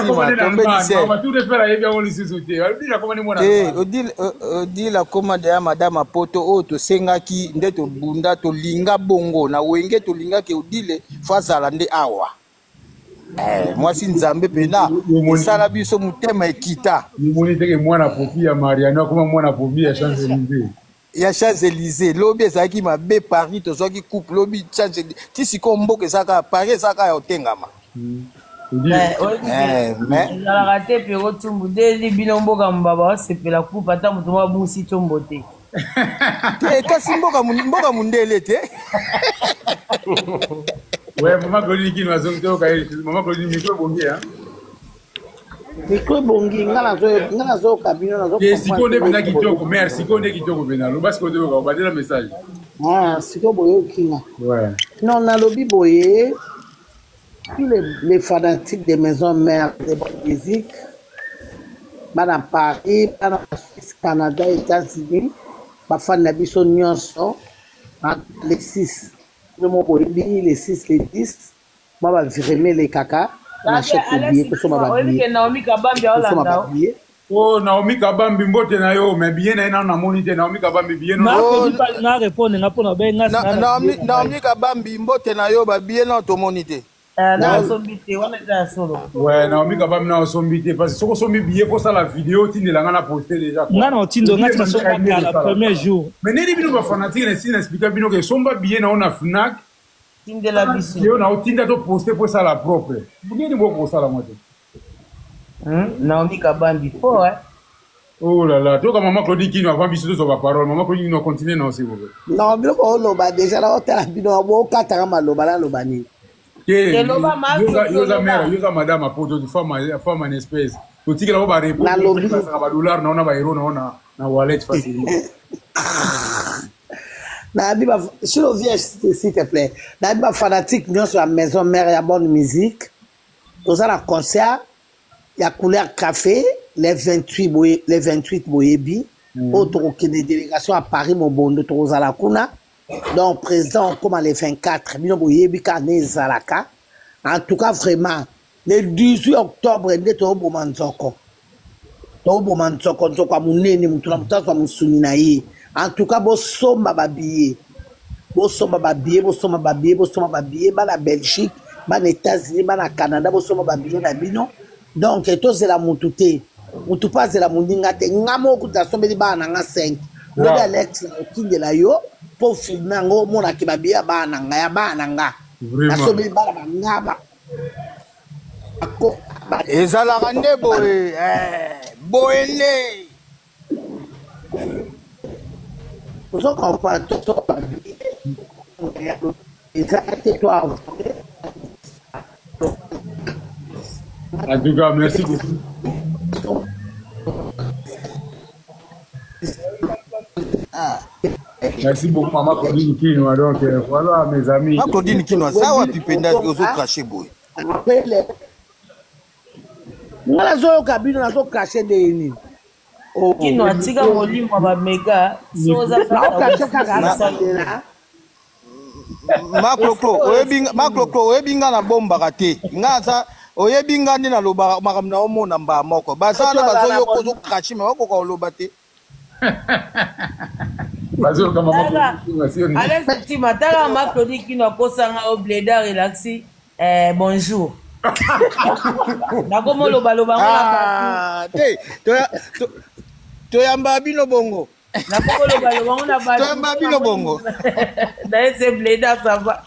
Speaker 9: la commande ya madame Poto o to sengaki nde to bunda to linga bongo na wenge to linga ke odile fazala nde awa. Moi si nzambe pena sala biso mutema ekita.
Speaker 1: Moni teke mwana popi ya Mariana comme mwana popi ya Champs-Élysées.
Speaker 9: Ya Champs-Élysées lobi ezaki mabe Paris to zoki couple lobi Champs-Élysées tisi kombo ke saka Paris saka ya otengama.
Speaker 2: Mais la raté Pierrot Tumbu deli bino mboka mbaba sepela coupe ata mutu mwa busi tombo te.
Speaker 9: Kasi mboka mundele te.
Speaker 1: Ouais, maman Claudine Kino azongto ka maman Claudine micro bongi hein.
Speaker 10: Micro bongi ngana zo kabino na zo.
Speaker 1: Siko nde bina kitoko, merci siko nde kitoko bina. Lo basi ko nde ko badela message.
Speaker 10: Ah, siko boyo kinga.
Speaker 1: Ouais.
Speaker 10: Non, na lobi boye. Tous les fanatiques des maisons mères de bonne musique, madame Paris, madame Suisse, Canada, États-Unis, ma fan nabiso nyonso, les 6, les 6, les 10, moi va vraiment les caca, achète le billet pour soma ba billet
Speaker 2: Naomi Kabambi Olanda
Speaker 1: oh Naomi Kabambi mbote na yo mais bien na monite Naomi Kabambi bien
Speaker 5: na répondre na pona be
Speaker 9: Naomi Kabambi mbote na yo ba bien na to monite
Speaker 2: na sombite wana za solo
Speaker 1: ouais Naomi Kabambi na sombite parce que soko sombi billet pour ça la vidéo tindela nga na poster déjà
Speaker 5: nga na tindo nga tso la premier jour
Speaker 1: mais nedi bino ba fanatique na si na expliquer bino que somba billet na ona Fnac
Speaker 2: tindela biso
Speaker 1: yo na otinda to poster pour ça la propre boni ni boko ça la moitié
Speaker 2: Naomi Kabambi fort hein.
Speaker 1: Oh là là, toi comme maman Claudine qui nous a biso sur la parole, maman Claudine nous continue non c'est vous.
Speaker 10: Non, bien ko loba déjà la hôtel bino bo katanga maloba la loba ni.
Speaker 1: Que yoza mère, yoza madame apoto de femme en espèce. Tu dis que là on va répondre.
Speaker 10: Na lobi
Speaker 1: ça va dollar na ba euro na wallet facilement.
Speaker 10: Na biba sur le vieux s'il te plaît. Na biba fanatique nous sur la maison mère ya bonne musique. Aux à la concert il y a couleur café les 28 boyebi autre que des délégations à Paris mon bon de Trozala kuna donc président comme les 24 bino boyebi kané zalaka en tout cas vraiment le 18 octobre nde to bomanzoko nzoko munene mutuna mutazo musuni na ye en tout cas bo somba babiye bana Belgique bana États-Unis bana Canada bo somba babiye na bino donc tozela mutu te mutu pas zela mundinga te ngamo kuta sombeli bana nga 5 le Alex otindela yo pour filmer ngo mona ki babia bana nga ya bana nga na sombeli bana ngaba ako
Speaker 9: ezala rande boye boyele
Speaker 10: Vous comprenez tout
Speaker 1: En tout cas, merci beaucoup. Merci beaucoup, maman Claudine Kinoa. Donc, voilà, mes amis.
Speaker 9: Maman Claudine Kinoa, ça va pipenda aux autres crachés, boy.
Speaker 10: Ngala zo kabino na zo cracher de ini.
Speaker 2: Kinoa tika molimo ba mega soza
Speaker 9: ka Makloko oyebinga na bomba kate ngaza oyebinga ndi na loba makamna omona mba moko basana bazoyo kozo krachime wako ko loba te
Speaker 1: bazo kama
Speaker 2: Alex Tima tala Maklodi Kinoa kosanga au bleda relaxi bonjour nakomo loba ngona
Speaker 9: te to yamba bino bongo
Speaker 2: nakomo
Speaker 9: bino bongo
Speaker 2: na ese bleda ça va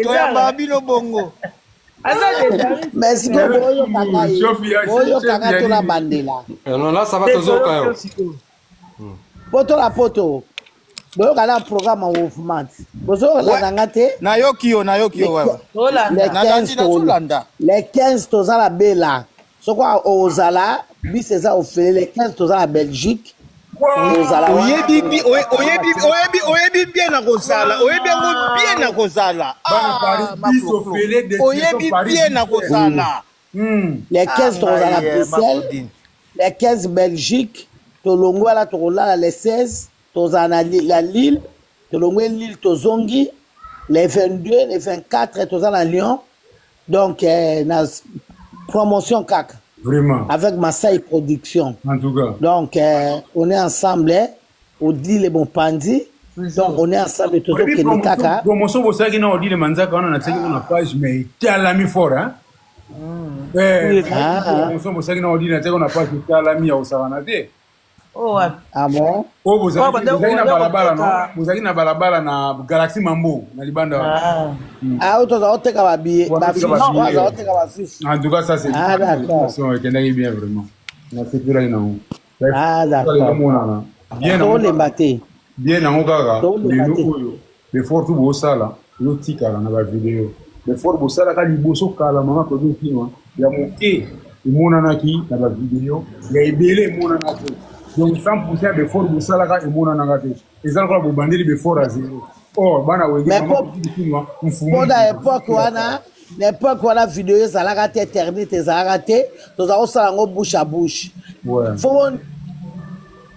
Speaker 9: toyamba bino bongo
Speaker 10: merci beaucoup oyo kaka to la bandela
Speaker 3: non là ça va tozoka yo
Speaker 10: poto la poto boyo kala programme en mouvement bozo la ngate
Speaker 9: na yokio wewe
Speaker 10: les 15 toza la bela soko ozala biseza ofele les 15 toza la Belgique
Speaker 9: oyebi bien na kozala oyebi ngo bien na kozala oyebi bien na kozala
Speaker 10: les 15 toza la Bruxelles les 15 Belgique tolongwa la tokolala les 16 toza na la Lille tolongwe Lille tozongi les 22 les 24 toza na Lyon donc na promotion kaka.
Speaker 1: Vraiment.
Speaker 10: Avec Massaï Production.
Speaker 1: En tout cas.
Speaker 10: Donc, on est ensemble, on dit les bons pandis. Donc, on est ensemble, tout le monde kaka.
Speaker 1: Promotion, vous savez, on dit les manzaka, on a tiré une page, mais t'as l'ami fort, hein? Promotion, vous savez, on dit les on a page, t'as l'ami à Osavanade.
Speaker 2: Oh,
Speaker 10: ah bon?
Speaker 1: Oh, vous avez na balabala, non? Vous avez na balabala na Galaxy Mambo, na Libanda.
Speaker 10: Ah, autre chose, on va billet.
Speaker 1: En tout cas, ça c'est.
Speaker 10: Ah, d'accord.
Speaker 1: Bien vraiment. C'est plus là, non.
Speaker 10: Ah, d'accord.
Speaker 1: Bien,
Speaker 10: on les battait.
Speaker 1: Bien, on gaga. Le fort tout beau ça là. Le tika là, dans la vidéo. Le fort beau ça là, quand il bosse kala, maman produit film. Il y a monté. Il monanaki dans la vidéo. Il y a ébélé monanaki. Donc 100% de fort Boussalaka et Mona Nagate. Et ça, on va bander les forts à zéro. Oh, bana oui.
Speaker 10: Mais pour l'époque, on a vidéo, ça a raté éternité, ça a raté. Nous avons ça en bouche à bouche.
Speaker 1: Ouais.
Speaker 10: Faut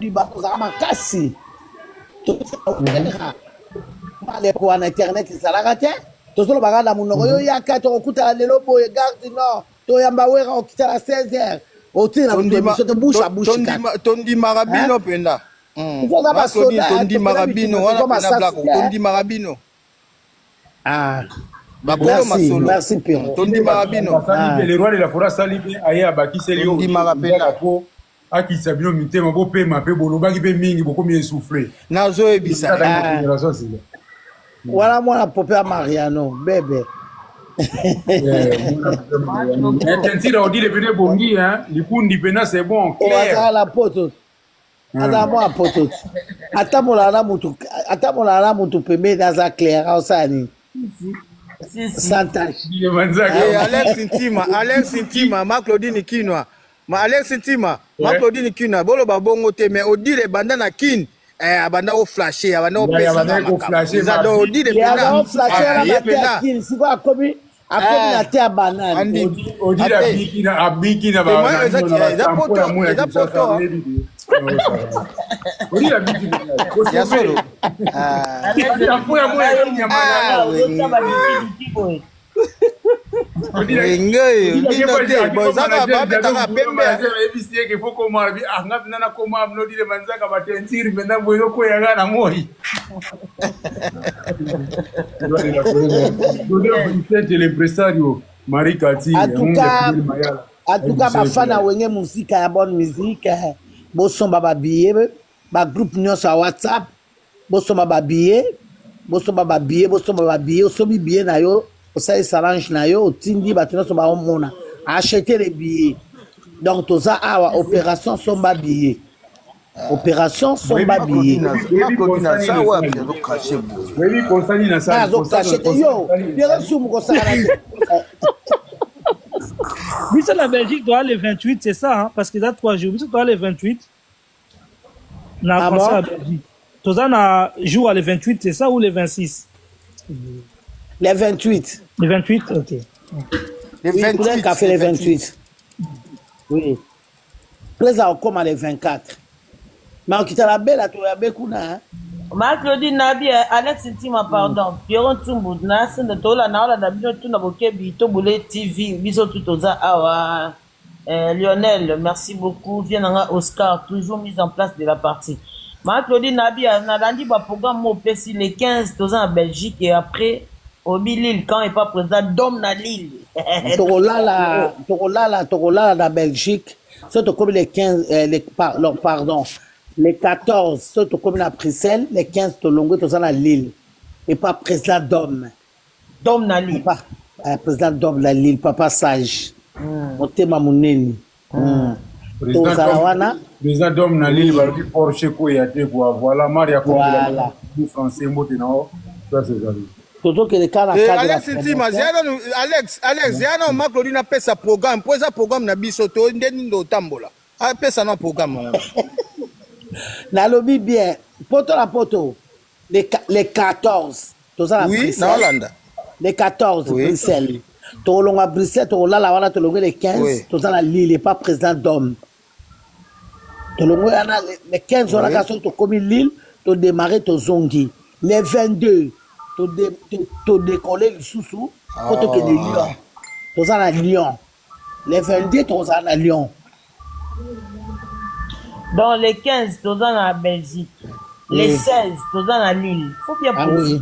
Speaker 10: du bateau, ça m'a cassé. Tout ça, on a internet, ça a raté. tozolo bagala munoko yo yaka to okuta lelo boye garde nord to yamba wera okita la 16h otira mundemisho to bouche à bouche
Speaker 9: tondi marabino penda tondi marabino wana pena black tondi marabino
Speaker 10: merci Pierrot
Speaker 9: tondi marabino
Speaker 1: le roi de la forêt salibi aye abaki selio
Speaker 9: tondi marabina
Speaker 1: ko akisa bino mitema bo pe mape bolobaki pe mingi boko mi souffler
Speaker 9: nazo ebisa
Speaker 10: voilà moi la popé à Mariano bébé
Speaker 1: Tensira on dit le venez bongi hein likundi pena c'est bon clair
Speaker 10: la pote ata moi pote ata molala mutu pembe dans clair osani santage
Speaker 9: Alex Intima ma Claudine Kinwa ma Alex Intima ma Claudine Kinwa bolo babongo te mais odile banda na kin abanda o flasher abanda o
Speaker 1: flasher
Speaker 9: ça do odile
Speaker 10: pena flasher kin siko akobi na te banane
Speaker 1: odile abiki na ba
Speaker 9: za poto
Speaker 1: odile abiki
Speaker 9: ya solo
Speaker 10: En tout cas, bafana wenge musique ya bonne musique, bosomba babiye, ba groupe nyonso ya WhatsApp, bosomba babiye, osomi biye na yo, osali salange na yo, otindi bato nyonso baomona, acheter les billets. Donc toza awa opération somba billet. Opération somba billet.
Speaker 5: Oui, c'est la Belgique doit aller le 28, c'est ça, hein, parce qu'il y a 3 jours. Oui, c'est doit aller le 28. On a pensé à la Belgique. Tozana joue à le 28, c'est ça, ou le 26?
Speaker 10: Le 28.
Speaker 5: Le 28, ok.
Speaker 10: Le 28. Oui, fait le 28. Oui. Présent comme le 24. Mais on quitte la belle à toi, hein.
Speaker 2: Claudine Nabi, Alex Intima, pardon. Pierrot Tumboud, Nassin de Tola, Naola, Dabino, Tunaboke, Bito, Boulé, TV, Biso Tutoza, Awa, Lionel, merci beaucoup. Viens Oscar, toujours mise en place de la partie. Claudine Nabi, on a dit un programme au PC les 15 ans en Belgique et après, au Lille, quand il n'est pas présent, Dom na Lille.
Speaker 10: Torola, la Belgique, c'est comme les 15, pardon. Les 14, surtout comme la Bruxelles, les 15, Tolongo, tout ça, la Lille. Et pas président d'homme.
Speaker 2: Dom na Lille.
Speaker 10: Président d'homme la Lille, papa sage. Otema Mouneni.
Speaker 1: Président d'homme na Lille, il va Porsche Koyate, voilà, Maria
Speaker 10: Voilà.
Speaker 1: Français, Motenao, ça c'est ça.
Speaker 9: Alex Intima, Alex, Ziano, ma Claudine a fait sa programme, pour sa programme na bisoto, ndendo tambola. A fait sa programme.
Speaker 10: Nalobi bien, poto la poto, les 14,
Speaker 9: oui, na Hollande.
Speaker 10: Les 14, oui. Bruxelles. Tolonga Bruxelles, Tolola la wana Tolonga les 15, oui. Toza la Lille, et pas président d'homme. Tolonga les 15 on a cassé to comme Lille, to démarrer to zongi. Les 22, to décoller le sous-sous, poto que de Lyon. Toza la Lyon. Les 22, Toza la Lyon.
Speaker 2: Dans les 15, tu dans la Belgique. Les 16, tu dans la Lille. Il faut bien poser.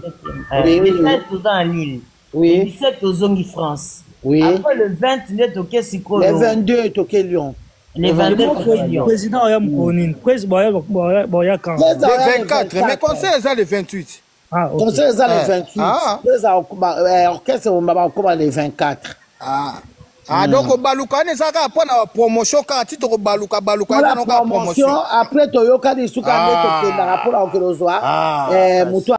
Speaker 2: Les 16, tu dans la Lille. Les 17, tu dans France. Après le 20, tu es au Kessiko.
Speaker 10: Les 22, tu es Lyon.
Speaker 2: Les 22, tu es Lyon.
Speaker 5: Président Oyam Kounin. Président Oyam Kounin.
Speaker 9: Les 24, mais conseil ça les 28.
Speaker 10: Conseil ça les 28. Orchestre, on va encore les 24.
Speaker 9: Donc baluka ne saka pona promotion ka tito ko baluka
Speaker 10: promotion après toyoka de suka ndeto tenda rapora okelozwa mutu